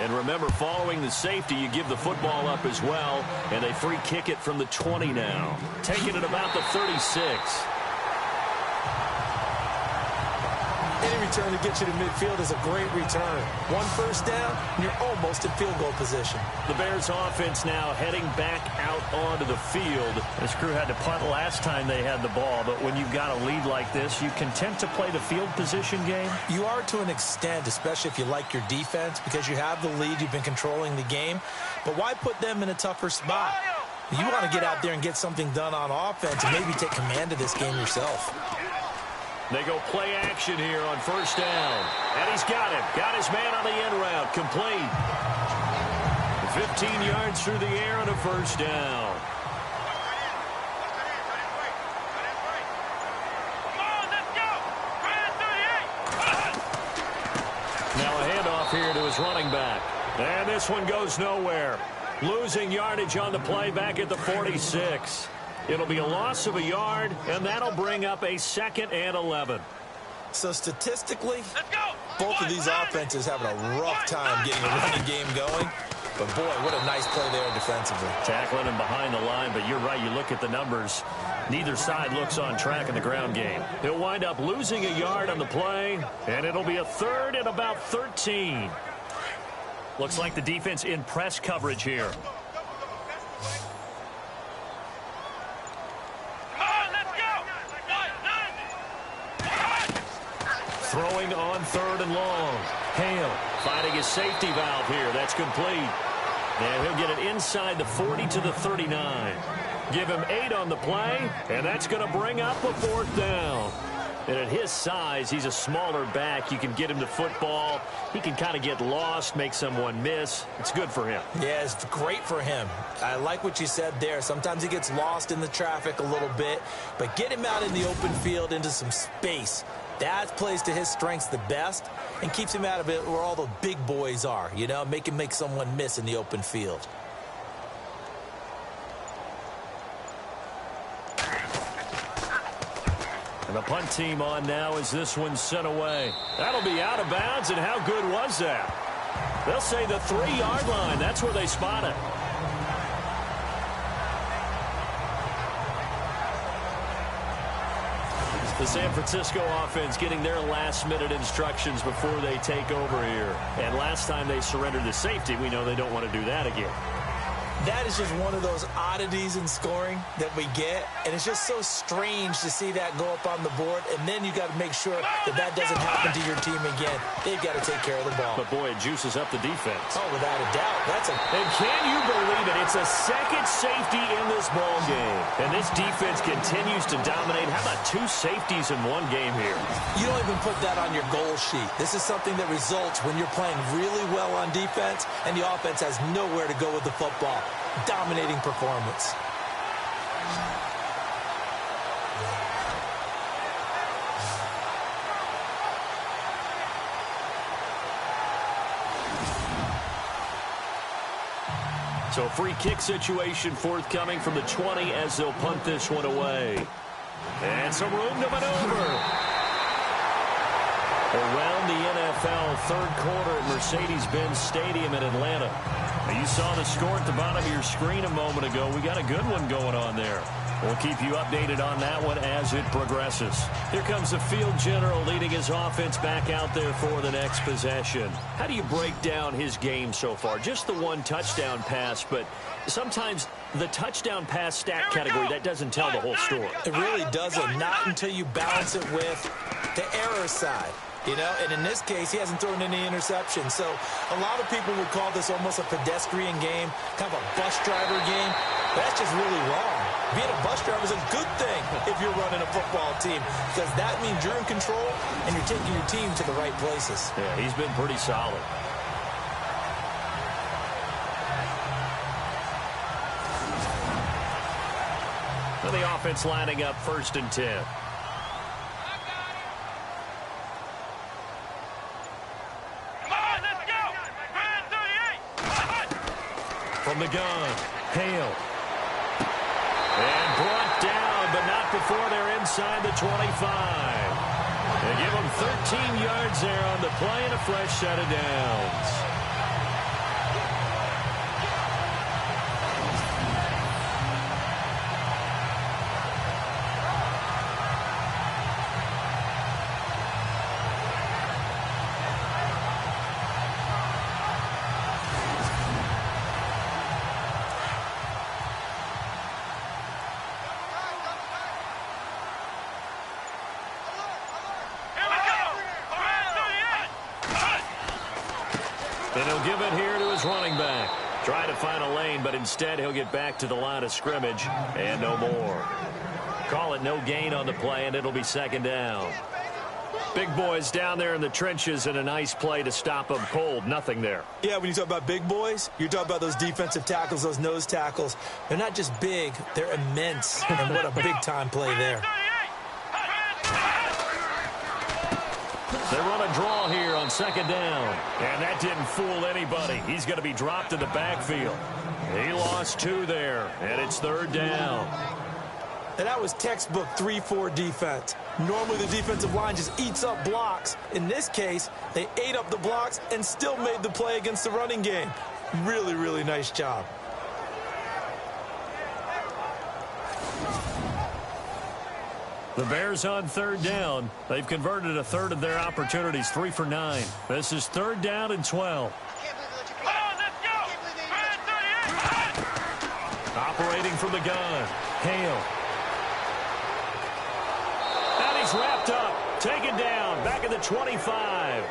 Speaker 2: And remember, following the safety, you give the football up as well, and they free kick it from the 20 now. Taking it about the 36.
Speaker 3: Any return to get you to midfield is a great return. 1 first down, and you're almost in field goal position.
Speaker 2: The Bears offense now heading back out onto the field. This crew had to punt last time they had the ball, but when you've got a lead like this, you content to play the field position game?
Speaker 3: You are to an extent, especially if you like your defense, because you have the lead, you've been controlling the game. But why put them in a tougher spot? You want to get out there and get something done on offense and maybe take command of this game yourself.
Speaker 2: They go play action here on first down. And he's got him. Got his man on the end route. Complete. 15 yards through the air on a first down. Now a handoff here to his running back. And this one goes nowhere. Losing yardage on the play back at the 46. It'll be a loss of a yard, and that'll bring up a 2nd and 11.
Speaker 3: So statistically, both of these offenses having a rough time getting a running game going. But, boy, what a nice play there defensively.
Speaker 2: Tackling him behind the line, but you're right. You look at the numbers. Neither side looks on track in the ground game. He'll wind up losing a yard on the play, and it'll be a 3rd and about 13. Looks like the defense in press coverage here. Throwing on 3rd and long. Hale finding his safety valve here. That's complete. And he'll get it inside the 40 to the 39. Give him 8 on the play, and that's going to bring up a 4th down. And at his size, he's a smaller back. You can get him the football. He can kind of get lost, make someone miss. It's good for him.
Speaker 3: Yeah, it's great for him. I like what you said there. Sometimes he gets lost in the traffic a little bit, but get him out in the open field into some space. That plays to his strengths the best and keeps him out of it where all the big boys are, you know, make someone miss in the open field.
Speaker 2: And the punt team on now as this one's sent away. That'll be out of bounds, and how good was that? They'll say the 3-yard line. That's where they spot it. The San Francisco offense getting their last-minute instructions before they take over here. And last time they surrendered to safety, we know they don't want to do that again.
Speaker 3: That is just one of those oddities in scoring that we get, and it's just so strange to see that go up on the board, and then you got to make sure that that doesn't happen to your team again. They've got to take care of the ball.
Speaker 2: But, boy, it juices up the defense.
Speaker 3: Oh, without a doubt.
Speaker 2: And can you believe it? It's a second safety in this ball game, and this defense continues to dominate. How about 2 safeties in one game here?
Speaker 3: You don't even put that on your goal sheet. This is something that results when you're playing really well on defense, and the offense has nowhere to go with the football. Dominating performance.
Speaker 2: So free kick situation forthcoming from the 20 as they'll punt this one away. And some room to maneuver. Around the NFL, third quarter at Mercedes-Benz Stadium in Atlanta. Now, you saw the score at the bottom of your screen a moment ago. We got a good one going on there. We'll keep you updated on that one as it progresses. Here comes the field general leading his offense back out there for the next possession. How do you break down his game so far? Just the one touchdown pass, but sometimes the touchdown pass stat category, that doesn't tell the whole story.
Speaker 3: It really doesn't, not until you balance it with the error side. You know, and in this case, he hasn't thrown any interceptions. So a lot of people would call this almost a pedestrian game, kind of a bus driver game. But that's just really wrong. Being a bus driver is a good thing if you're running a football team, because that means you're in control and you're taking your team to the right places.
Speaker 2: Yeah, he's been pretty solid. Well, the offense lining up 1st and 10. From the gun, Hale. And brought down, but not before they're inside the 25. They give them 13 yards there on the play and a fresh set of downs. And he'll give it here to his running back. Try to find a lane, but instead he'll get back to the line of scrimmage and no more. Call it no gain on the play, and it'll be 2nd down. Big boys down there in the trenches, and a nice play to stop them cold. Nothing there.
Speaker 3: Yeah, when you talk about big boys, you're talking about those defensive tackles, those nose tackles. They're not just big, they're immense. And what a big-time play there.
Speaker 2: They run a draw here on 2nd down. And that didn't fool anybody. He's going to be dropped in the backfield. He lost 2 there, and it's 3rd down.
Speaker 3: And that was textbook 3-4 defense. Normally the defensive line just eats up blocks. In this case, they ate up the blocks and still made the play against the running game. Really, really nice job.
Speaker 2: The Bears on 3rd down. They've converted a third of their opportunities, 3 for 9. This is 3rd down and 12. Operating from the gun, Hale. And he's wrapped up, taken down, back at the 25.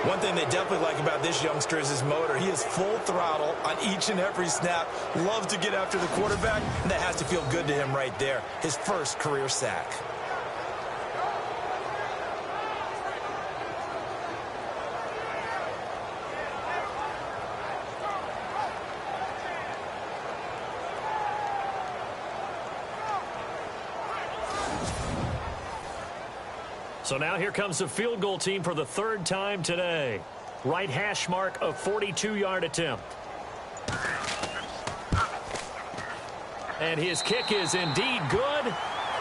Speaker 3: One thing they definitely like about this youngster is his motor. He is full throttle on each and every snap. Loves to get after the quarterback, and that has to feel good to him right there. His first career sack.
Speaker 2: So now here comes the field goal team for the 3rd time today. Right hash mark of 42-yard attempt. And his kick is indeed good.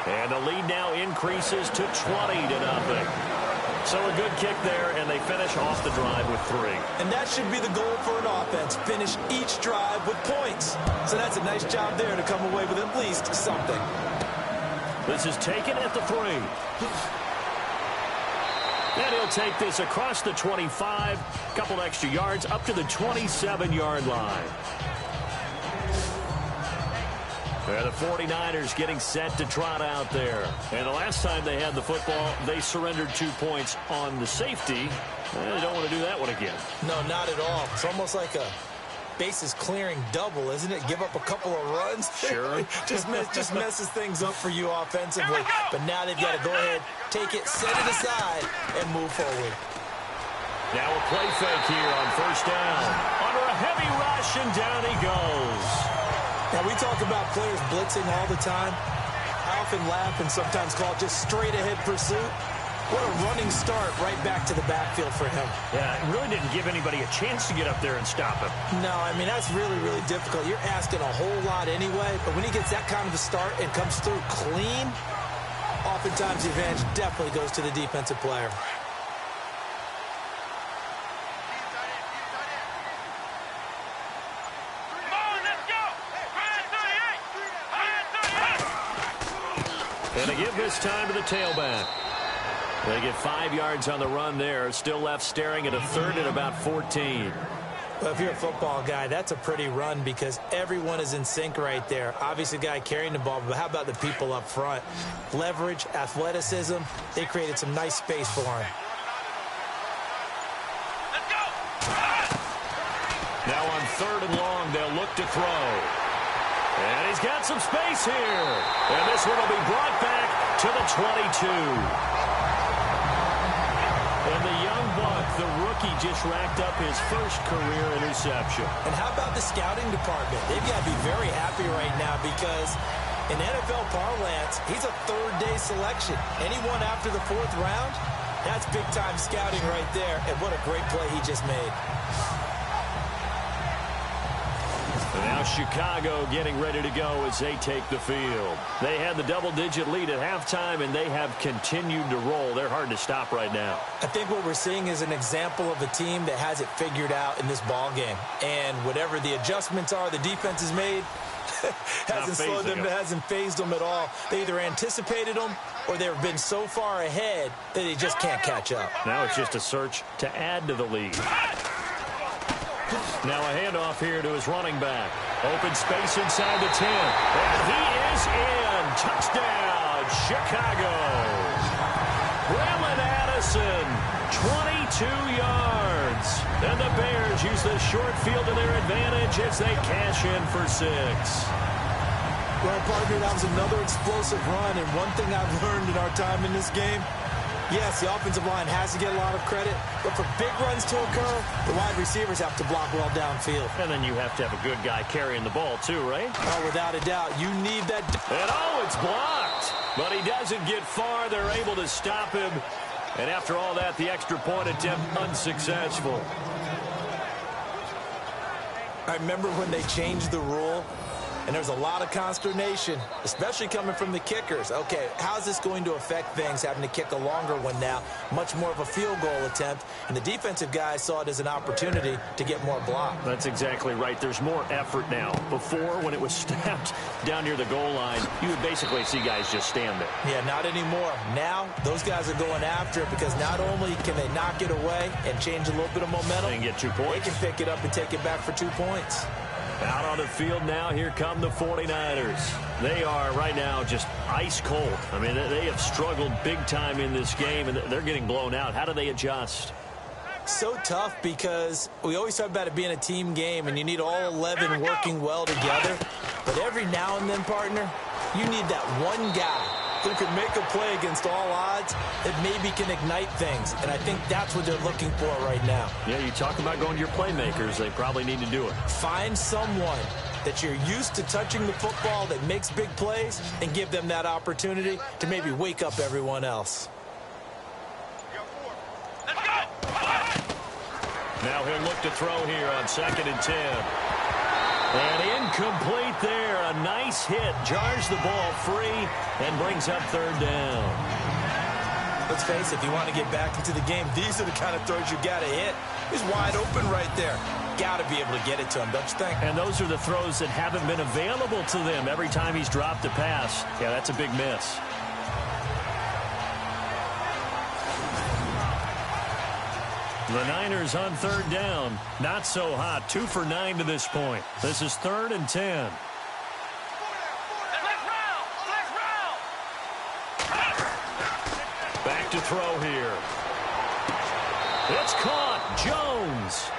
Speaker 2: And the lead now increases to 20-0. So a good kick there, and they finish off the drive with 3.
Speaker 3: And that should be the goal for an offense. Finish each drive with points. So that's a nice job there to come away with at least something.
Speaker 2: This is taken at the 3. And he'll take this across the 25, a couple extra yards, up to the 27-yard line. And the 49ers getting set to trot out there. And the last time they had the football, they surrendered 2 points on the safety. They don't want to do that one again.
Speaker 3: No, not at all. It's almost like a bases clearing double, isn't it? Give up a couple of runs.
Speaker 2: Sure.
Speaker 3: just messes things up for you offensively. But now they've got to go ahead, take it, set it aside, and move forward.
Speaker 2: Now a play fake here on 1st down. Under a heavy rush, and down he goes.
Speaker 3: Now, we talk about players blitzing all the time. I often laugh and sometimes call it just straight-ahead pursuit. What a running start right back to the backfield for him.
Speaker 2: Yeah, it really didn't give anybody a chance to get up there and stop him.
Speaker 3: No, I mean, that's really, really difficult. You're asking a whole lot anyway, but when he gets that kind of a start and comes through clean, Oftentimes, the advantage definitely goes to the defensive player.
Speaker 2: And they give this time to the tailback. They get 5 yards on the run there. Still left staring at a third and about 14.
Speaker 3: Well, if you're a football guy, that's a pretty run because everyone is in sync right there. Obviously, the guy carrying the ball, but how about the people up front? Leverage, athleticism, they created some nice space for him.
Speaker 2: Now on 3rd and long, they'll look to throw. And he's got some space here. And this one will be brought back to the 22. And the young buck, the rookie, just racked up his first career interception.
Speaker 3: And how about the scouting department? They've got to be very happy right now because in NFL parlance, he's a third-day selection. Anyone after the 4th round, that's big-time scouting right there. And what a great play he just made.
Speaker 2: And now Chicago getting ready to go as they take the field. They had the double-digit lead at halftime, and they have continued to roll. They're hard to stop right now.
Speaker 3: I think what we're seeing is an example of a team that has it figured out in this ball game. And whatever the adjustments are the defense has made, hasn't slowed them, hasn't phased them at all. They either anticipated them or they've been so far ahead that they just can't catch up.
Speaker 2: Now it's just a search to add to the lead. Now a handoff here to his running back. Open space inside the 10. And he is in. Touchdown, Chicago. Braylon Addison, 22 yards. And the Bears use the short field to their advantage as they cash in for 6.
Speaker 3: Well, partner, that was another explosive run. And one thing I've learned in our time in this game, yes, the offensive line has to get a lot of credit, but for big runs to occur, the wide receivers have to block well downfield.
Speaker 2: And then you have to have a good guy carrying the ball too, right?
Speaker 3: Oh, without a doubt. You need that.
Speaker 2: And oh, it's blocked. But he doesn't get far. They're able to stop him. And after all that, the extra point attempt unsuccessful.
Speaker 3: I remember when they changed the rule, and there was a lot of consternation, especially coming from the kickers. Okay, how's this going to affect things, having to kick a longer one now? Much more of a field goal attempt, and the defensive guys saw it as an opportunity to get more block.
Speaker 2: That's exactly right. There's more effort now. Before, when it was snapped down near the goal line, you would basically see guys just stand there.
Speaker 3: Yeah, not anymore. Now, those guys are going after it because not only can they knock it away and change a little bit of momentum,
Speaker 2: and get 2 points.
Speaker 3: They can pick it up and take it back for 2 points.
Speaker 2: Out on the field now, here come the 49ers. They are right now just ice cold. I mean, they have struggled big time in this game, and they're getting blown out. How do they adjust?
Speaker 3: So tough because we always talk about it being a team game, and you need all 11 working well together. But every now and then, partner, you need that one guy who can make a play against all odds that maybe can ignite things. And I think that's what they're looking for right now.
Speaker 2: Yeah, you talk about going to your playmakers. They probably need to do it.
Speaker 3: Find someone that you're used to touching the football that makes big plays and give them that opportunity to maybe wake up everyone else.
Speaker 2: Now he'll look to throw here on 2nd and 10. And incomplete there. A nice hit. Jars the ball free and brings up 3rd down.
Speaker 3: Let's face it, if you want to get back into the game, these are the kind of throws you got to hit. He's wide open right there. Got to be able to get it to him, don't you think?
Speaker 2: And those are the throws that haven't been available to them every time he's dropped a pass. Yeah, that's a big miss. The Niners on 3rd down. Not so hot. 2 for 9 to this point. This is 3rd and 10. Back to throw here. It's caught. Jones.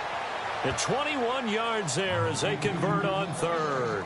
Speaker 2: At 21 yards there as they convert on 3rd.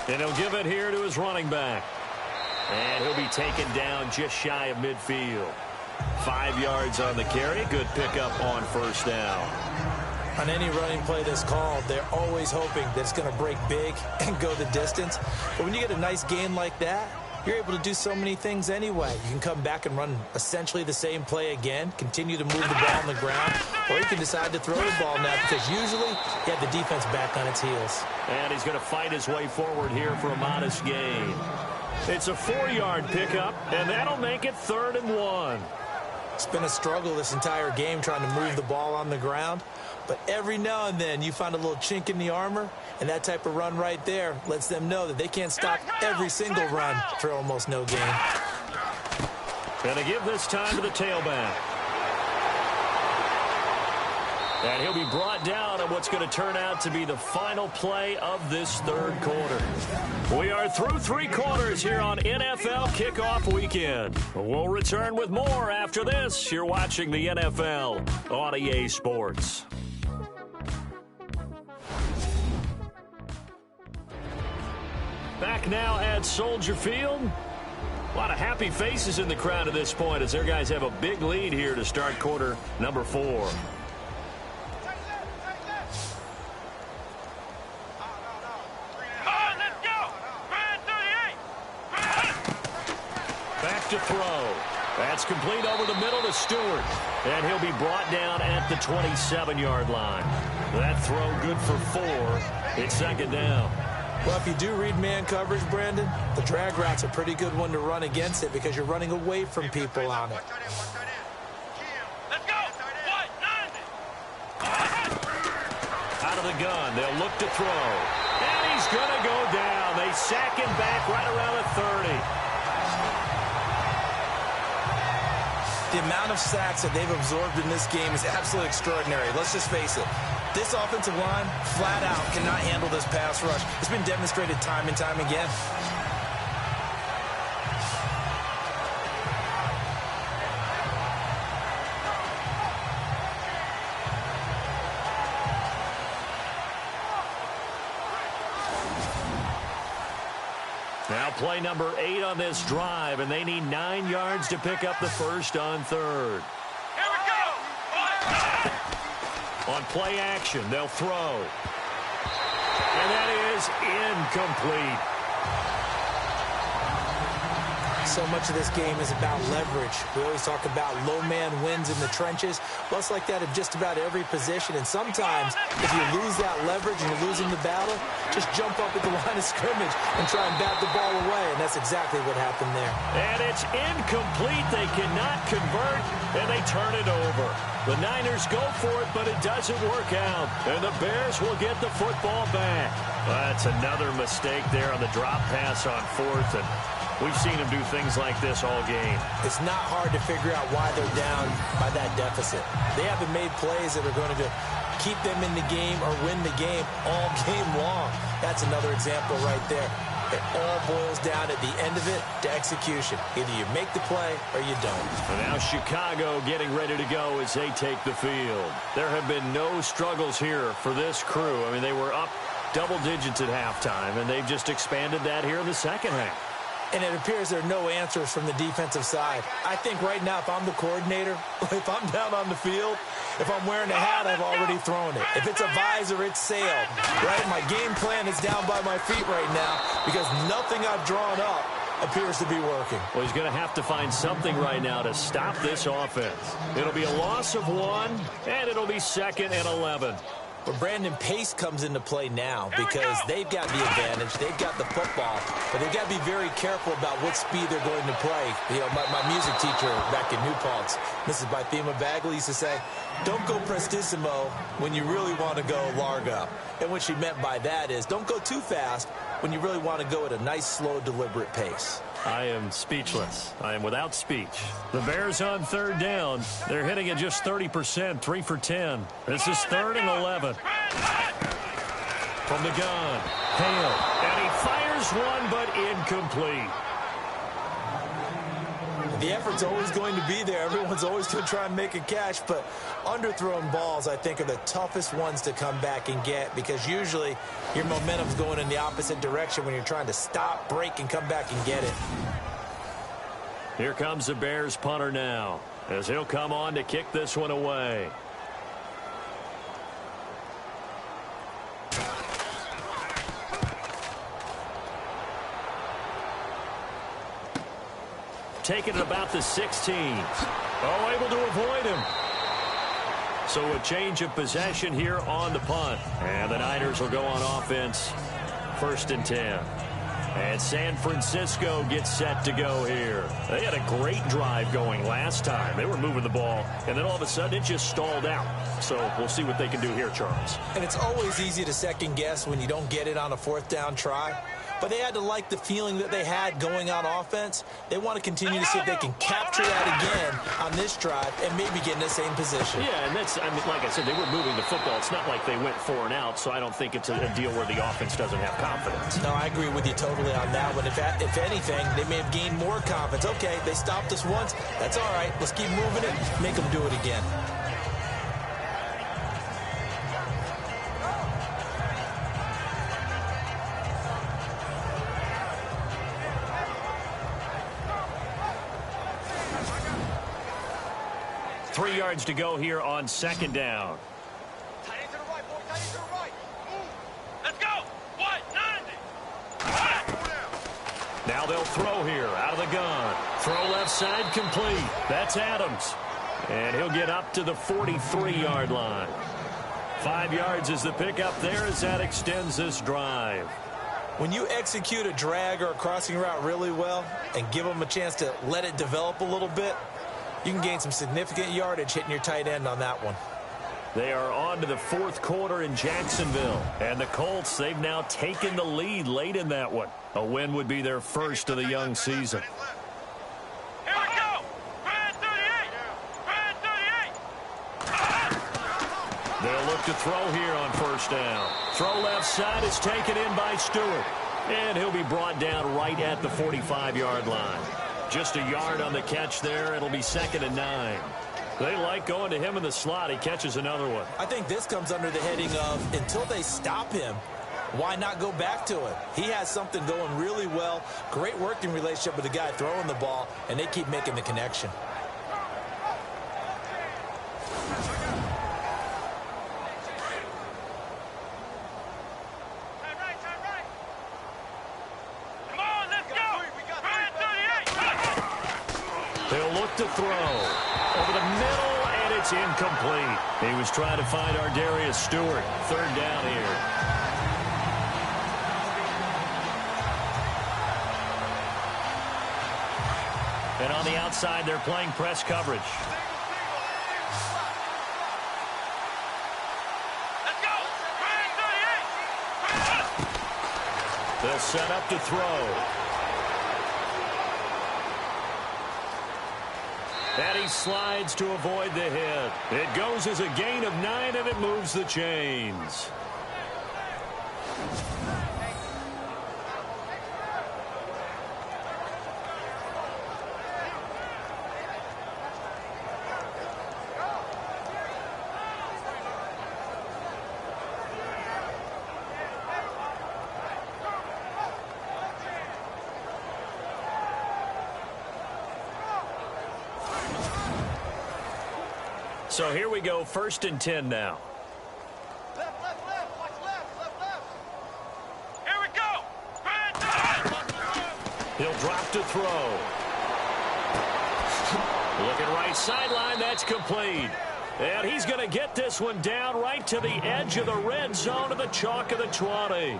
Speaker 2: And he'll give it here to his running back. And he'll be taken down just shy of midfield. 5 yards on the carry. Good pickup on first down.
Speaker 3: On any running play that's called, they're always hoping that it's going to break big and go the distance. But when you get a nice gain like that, you're able to do so many things anyway. You can come back and run essentially the same play again, continue to move the ball on the ground, or you can decide to throw the ball now because usually you have the defense back on its heels.
Speaker 2: And he's going to fight his way forward here for a modest gain. It's a 4-yard pickup, and that'll make it 3rd and 1.
Speaker 3: It's been a struggle this entire game trying to move the ball on the ground. But every now and then you find a little chink in the armor, and that type of run right there lets them know that they can't stop every single run for almost no gain.
Speaker 2: Going to give this time to the tailback. And he'll be brought down on what's going to turn out to be the final play of this 3rd quarter. We are through 3 quarters here on NFL Kickoff Weekend. We'll return with more after this. You're watching the NFL on EA Sports. Back now at Soldier Field. A lot of happy faces in the crowd at this point as their guys have a big lead here to start quarter number 4. To throw. That's complete over the middle to Stewart. And he'll be brought down at the 27-yard line. That throw good for 4. It's 2nd down.
Speaker 3: Well, if you do read man coverage, Brandon, the drag route's a pretty good one to run against it because you're running away from people on it.
Speaker 4: Let's go.
Speaker 2: Out of the gun. They'll look to throw. And he's going to go down. They sack him back right around the 30.
Speaker 3: The amount of sacks that they've absorbed in this game is absolutely extraordinary. Let's just face it. This offensive line, flat out, cannot handle this pass rush. It's been demonstrated time and time again.
Speaker 2: Now play number 8 on this drive, and they need 9 yards to pick up the first on 3rd.
Speaker 4: Here we go.
Speaker 2: On play action, they'll throw. And that is incomplete.
Speaker 3: So much of this game is about leverage. We always talk about low man wins in the trenches. Well, it's like that in just about every position. And sometimes, if you lose that leverage and you're losing the battle, just jump up at the line of scrimmage and try and bat the ball away. And that's exactly what happened there.
Speaker 2: And it's incomplete. They cannot convert, and they turn it over. The Niners go for it, but it doesn't work out. And the Bears will get the football back. That's another mistake there on the drop pass on 4th. And we've seen them do things like this all game.
Speaker 3: It's not hard to figure out why they're down by that deficit. They haven't made plays that are going to keep them in the game or win the game all game long. That's another example right there. It all boils down at the end of it to execution. Either you make the play or you don't.
Speaker 2: And now Chicago getting ready to go as they take the field. There have been no struggles here for this crew. I mean, they were up double digits at halftime, and they've just expanded that here in the second half.
Speaker 3: And it appears there are no answers from the defensive side. I think right now, if I'm the coordinator, if I'm down on the field, if I'm wearing a hat, I've already thrown it. If it's a visor, it's sailed. Right? My game plan is down by my feet right now because nothing I've drawn up appears to be working.
Speaker 2: Well, he's going to have to find something right now to stop this offense. It'll be a loss of 1, and it'll be 2nd and 11.
Speaker 3: But Brandon, pace comes into play now because they've got the advantage. They've got the football, but they've got to be very careful about what speed they're going to play. You know, my music teacher back in New Paltz, Mrs. Bythema Bagley, used to say, don't go prestissimo when you really want to go largo. And what she meant by that is don't go too fast when you really want to go at a nice, slow, deliberate pace.
Speaker 2: I am speechless. I am without speech. The Bears on 3rd down. They're hitting at just 30%, 3 for 10. This is 3rd and 11. From the gun, Hale. And he fires one, but incomplete.
Speaker 3: The effort's always going to be there. Everyone's always going to try and make a catch, but underthrown balls, I think, are the toughest ones to come back and get because usually your momentum's going in the opposite direction when you're trying to stop, break, and come back and get it.
Speaker 2: Here comes the Bears punter now, as he'll come on to kick this one away. Taking it about the 16. Oh, able to avoid him. So a change of possession here on the punt. And the Niners will go on offense. 1st and 10. And San Francisco gets set to go here. They had a great drive going last time. They were moving the ball, and then all of a sudden it just stalled out. So we'll see what they can do here, Charles.
Speaker 3: And it's always easy to second guess when you don't get it on a 4th down try. But they had to like the feeling that they had going on offense. They want to continue to see if they can capture that again on this drive and maybe get in the same position.
Speaker 2: Yeah, and that's, I mean, like I said, they were moving the football. It's not like they went 4 and out, so I don't think it's a deal where the offense doesn't have confidence.
Speaker 3: No, I agree with you totally on that one. If anything, they may have gained more confidence. Okay, they stopped us once. That's all right. Let's keep moving it. Make them do it again.
Speaker 2: Three yards to go here on 2nd down.
Speaker 4: Tight end to the right, boy. Tight end to the right. Move. Let's go. What? 90.
Speaker 2: Now they'll throw here out of the gun. Throw left side complete. That's Adams. And he'll get up to the 43-yard line. 5 yards is the pickup there as that extends this drive.
Speaker 3: When you execute a drag or a crossing route really well and give them a chance to let it develop a little bit, you can gain some significant yardage hitting your tight end on that one.
Speaker 2: They are on to the 4th quarter in Jacksonville. And the Colts, they've now taken the lead late in that one. A win would be their first of the young season.
Speaker 4: Here we go. Red 38. Red 38.
Speaker 2: They'll look to throw here on 1st down. Throw left side is taken in by Stewart. And he'll be brought down right at the 45-yard line. Just a yard on the catch there. It'll be 2nd and 9. They like going to him in the slot. He catches another one.
Speaker 3: I think this comes under the heading of until they stop him, why not go back to it? He has something going really well. Great working relationship with the guy throwing the ball, and they keep making the connection.
Speaker 2: They'll look to throw over the middle, and it's incomplete. He was trying to find Ardarius Stewart. 3rd down here. And on the outside, they're playing press coverage.
Speaker 4: Let's go. Red 38.
Speaker 2: They'll set up to throw. And he slides to avoid the hit. It goes as a gain of 9, and it moves the chains. So here we go, 1st and 10 now.
Speaker 4: Left, left, left. Watch left, left, left. Here we go. Red 38.
Speaker 2: He'll drop to throw. Looking right sideline, that's complete. And he's going to get this one down right to the edge of the red zone to the chalk of the 20.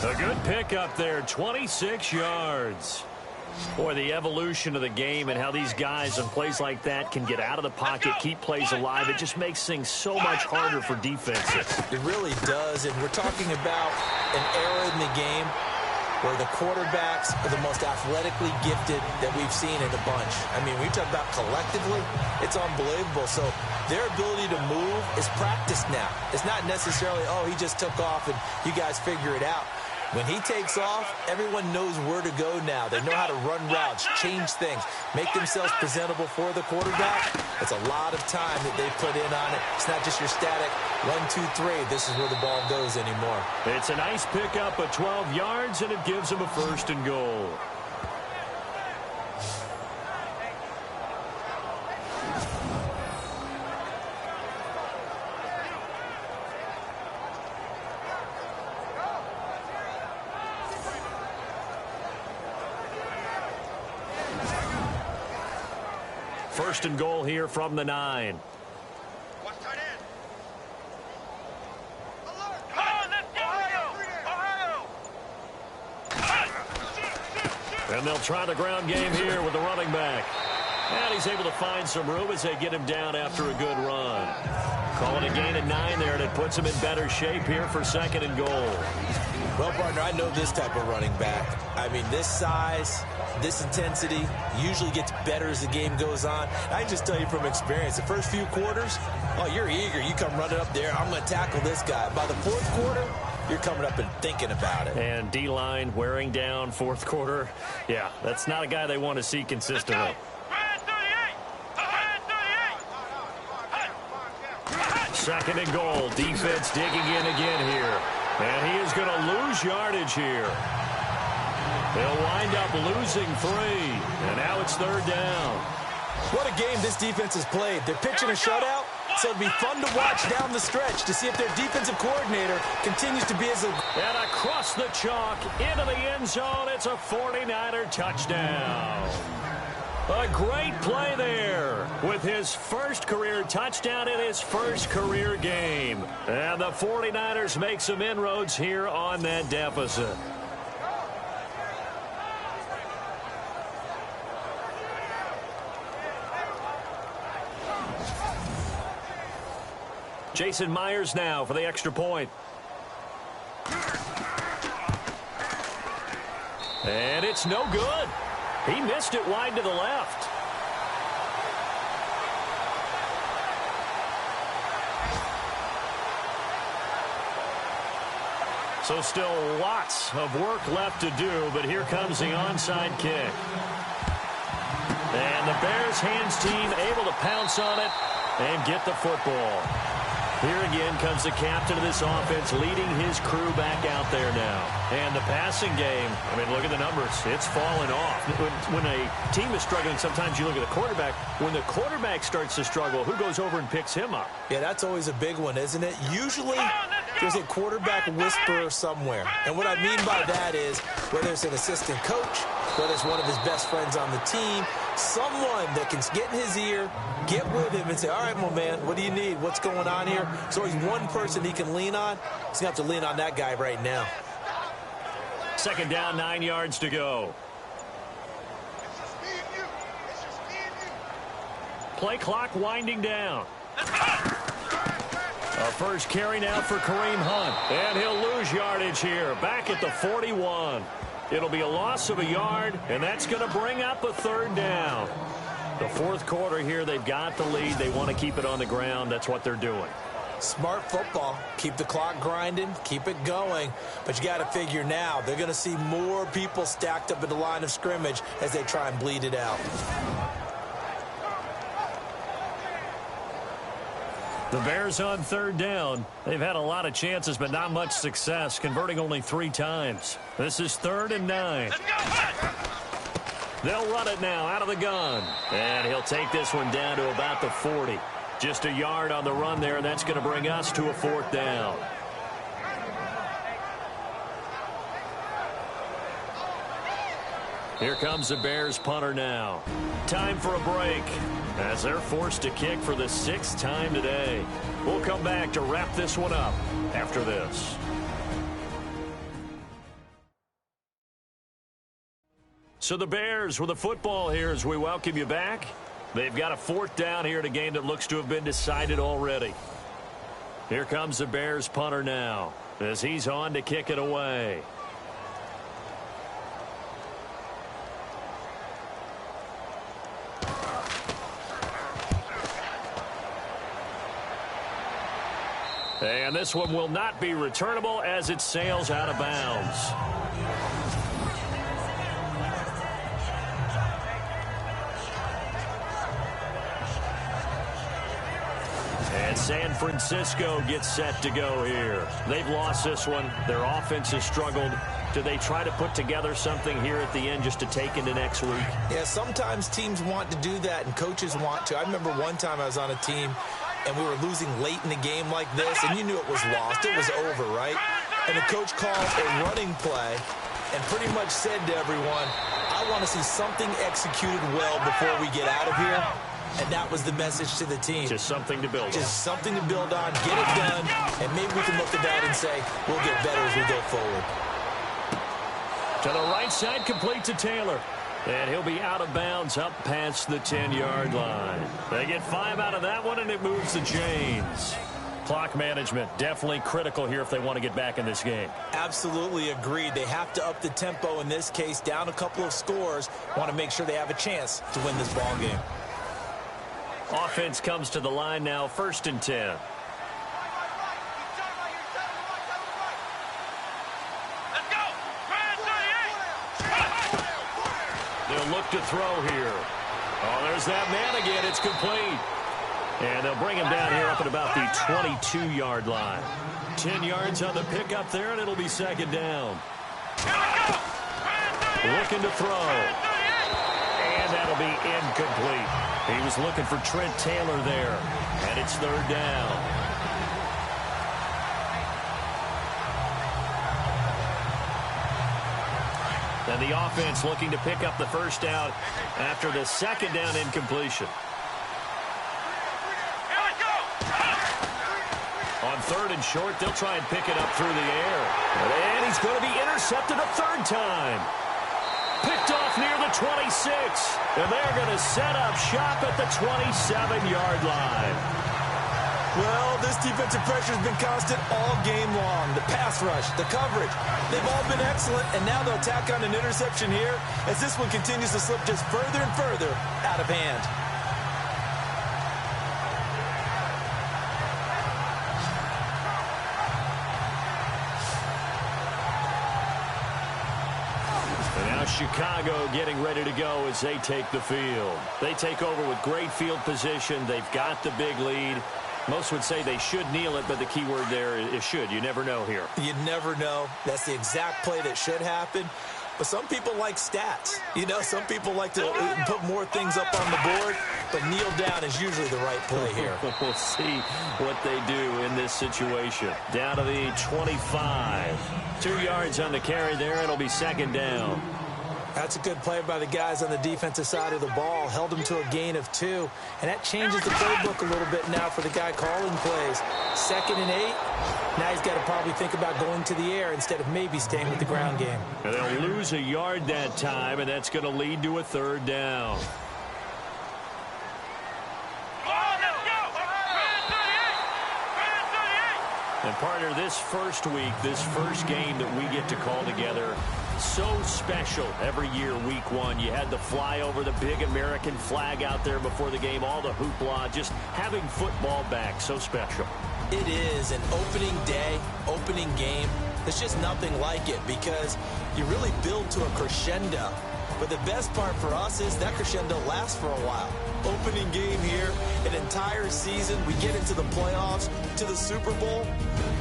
Speaker 2: A good pickup there, 26 yards. Boy, the evolution of the game and how these guys in plays like that can get out of the pocket, keep plays alive, it just makes things so much harder for defenses.
Speaker 3: It really does, and we're talking about an era in the game where the quarterbacks are the most athletically gifted that we've seen in a bunch. I mean, when you talk about collectively, it's unbelievable. So their ability to move is practiced now. It's not necessarily, oh, he just took off and you guys figure it out. When he takes off, everyone knows where to go now. They know how to run routes, change things, make themselves presentable for the quarterback. It's a lot of time that they put in on it. It's not just your static 1, 2, 3. This is where the ball goes anymore.
Speaker 2: It's a nice pickup of 12 yards, and it gives them a 1st and goal. first and goal here from the 9.
Speaker 4: Watch tight end. Alert! Come on, let's go! Ohio!
Speaker 2: And they'll try the ground game here with the running back. And he's able to find some room as they get him down after a good run. Calling a gain of 9 there, and it puts him in better shape here for second and goal.
Speaker 3: Well, partner, I know this type of running back. I mean, this size, this intensity usually gets better as the game goes on. I can just tell you from experience, the first few quarters, oh, you're eager. You come running up there, I'm going to tackle this guy. By the fourth quarter, you're coming up and thinking about it.
Speaker 2: And D-line wearing down fourth quarter. Yeah, that's not a guy they want to see consistently. Second and goal. Defense digging in again here. And he is going to lose yardage here. They'll wind up losing 3. And now it's third down.
Speaker 3: What a game this defense has played. They're pitching a shutout, so it'll be fun to watch down the stretch to see if their defensive coordinator continues to be as a...
Speaker 2: And across the chalk, into the end zone, it's a 49er touchdown. A great play there with his first career touchdown in his first career game. And the 49ers make some inroads here on that deficit. Jason Myers now for the extra point. And it's no good. He missed it wide to the left. So still lots of work left to do, but here comes the onside kick. And the Bears hands team able to pounce on it and get the football. Here again comes the captain of this offense leading his crew back out there now. And the passing game, I mean, look at the numbers. It's falling off. When a team is struggling, sometimes you look at the quarterback. When the quarterback starts to struggle, who goes over and picks him up?
Speaker 3: Yeah, that's always a big one, isn't it? Usually, there's a quarterback whisperer somewhere. And what I mean by that is, whether it's an assistant coach, whether it's one of his best friends on the team, someone that can get in his ear, get with him and say, all right, my man, what do you need? What's going on here? So he's one person he can lean on. He's going to have to lean on that guy right now.
Speaker 2: Second down, 9 yards to go. Play clock winding down. A first carry now for Kareem Hunt. And he'll lose yardage here. Back at the 41. It'll be a loss of a yard, and that's going to bring up a third down. The fourth quarter here, they've got the lead. They want to keep it on the ground. That's what they're doing.
Speaker 3: Smart football. Keep the clock grinding. Keep it going. But you got to figure now, they're going to see more people stacked up at the line of scrimmage as they try and bleed it out.
Speaker 2: The Bears on third down. They've had a lot of chances, but not much success, converting only 3 times. This is 3rd and 9. They'll run it now out of the gun. And he'll take this one down to about the 40. Just a yard on the run there, and that's going to bring us to a 4th down. Here comes the Bears punter now. Time for a break as they're forced to kick for the 6th time today. We'll come back to wrap this one up after this. So the Bears with the football here as we welcome you back. They've got a 4th down here in a game that looks to have been decided already. Here comes the Bears punter now as he's on to kick it away. And this one will not be returnable as it sails out of bounds. And San Francisco gets set to go here. They've lost this one. Their offense has struggled. Do they try to put together something here at the end just to take into next week?
Speaker 3: Yeah, sometimes teams want to do that and coaches want to. I remember one time I was on a team and we were losing late in the game like this, and you knew it was lost. It was over, right? And the coach called a running play and pretty much said to everyone, I want to see something executed well before we get out of here. And that was the message to the team.
Speaker 2: Just something to build on.
Speaker 3: Just something to build on, get it done, and maybe we can look at that and say, we'll get better as we go forward.
Speaker 2: To the right side, complete to Taylor. And he'll be out of bounds up past the 10-yard line. They get 5 out of that one, and it moves the chains. Clock management definitely critical here if they want to get back in this game.
Speaker 3: Absolutely agreed. They have to up the tempo in this case, down a couple of scores. Want to make sure they have a chance to win this ball game.
Speaker 2: Offense comes to the line now, 1st and 10. They'll look to throw here. Oh, there's that man again. It's complete. And they'll bring him down here up at about the 22-yard line. 10 yards on the pickup there, and it'll be 2nd down. Looking to throw. And that'll be incomplete. He was looking for Trent Taylor there. And it's 3rd down. And the offense looking to pick up the 1st down after the 2nd down incompletion. On 3rd and short, they'll try and pick it up through the air. And he's going to be intercepted a 3rd time. Picked off near the 26. And they're going to set up shop at the 27-yard line.
Speaker 3: Well, this defensive pressure has been constant all game long. The pass rush, the coverage, they've all been excellent, and now they'll tack on an interception here as this one continues to slip just further and further out of hand.
Speaker 2: And now Chicago getting ready to go as they take the field. They take over with great field position. They've got the big lead. Most would say they should kneel it, but the key word there is should. You never know here.
Speaker 3: You never know. That's the exact play that should happen. But some people like stats. You know, some people like to put more things up on the board, but kneel down is usually the right play here.
Speaker 2: We'll see what they do in this situation. Down to the 25. 2 yards on the carry there. It'll be 2nd down.
Speaker 3: That's a good play by the guys on the defensive side of the ball. Held them to a gain of 2. And that changes the playbook a little bit now for the guy calling plays. 2nd and 8. Now he's got to probably think about going to the air instead of maybe staying with the ground game.
Speaker 2: And they'll lose a yard that time, and that's going to lead to a 3rd down. And partner, this first week, this first game that we get to call together, so special every year, week 1. You had the flyover, the big American flag out there before the game, all the hoopla, just having football back, so special.
Speaker 3: It is an opening day, opening game. There's just nothing like it because you really build to a crescendo. But the best part for us is that crescendo lasts for a while. Opening game here, an entire season. We get into the playoffs, to the Super Bowl.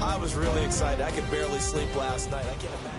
Speaker 3: I was really excited. I could barely sleep last night. I can't imagine.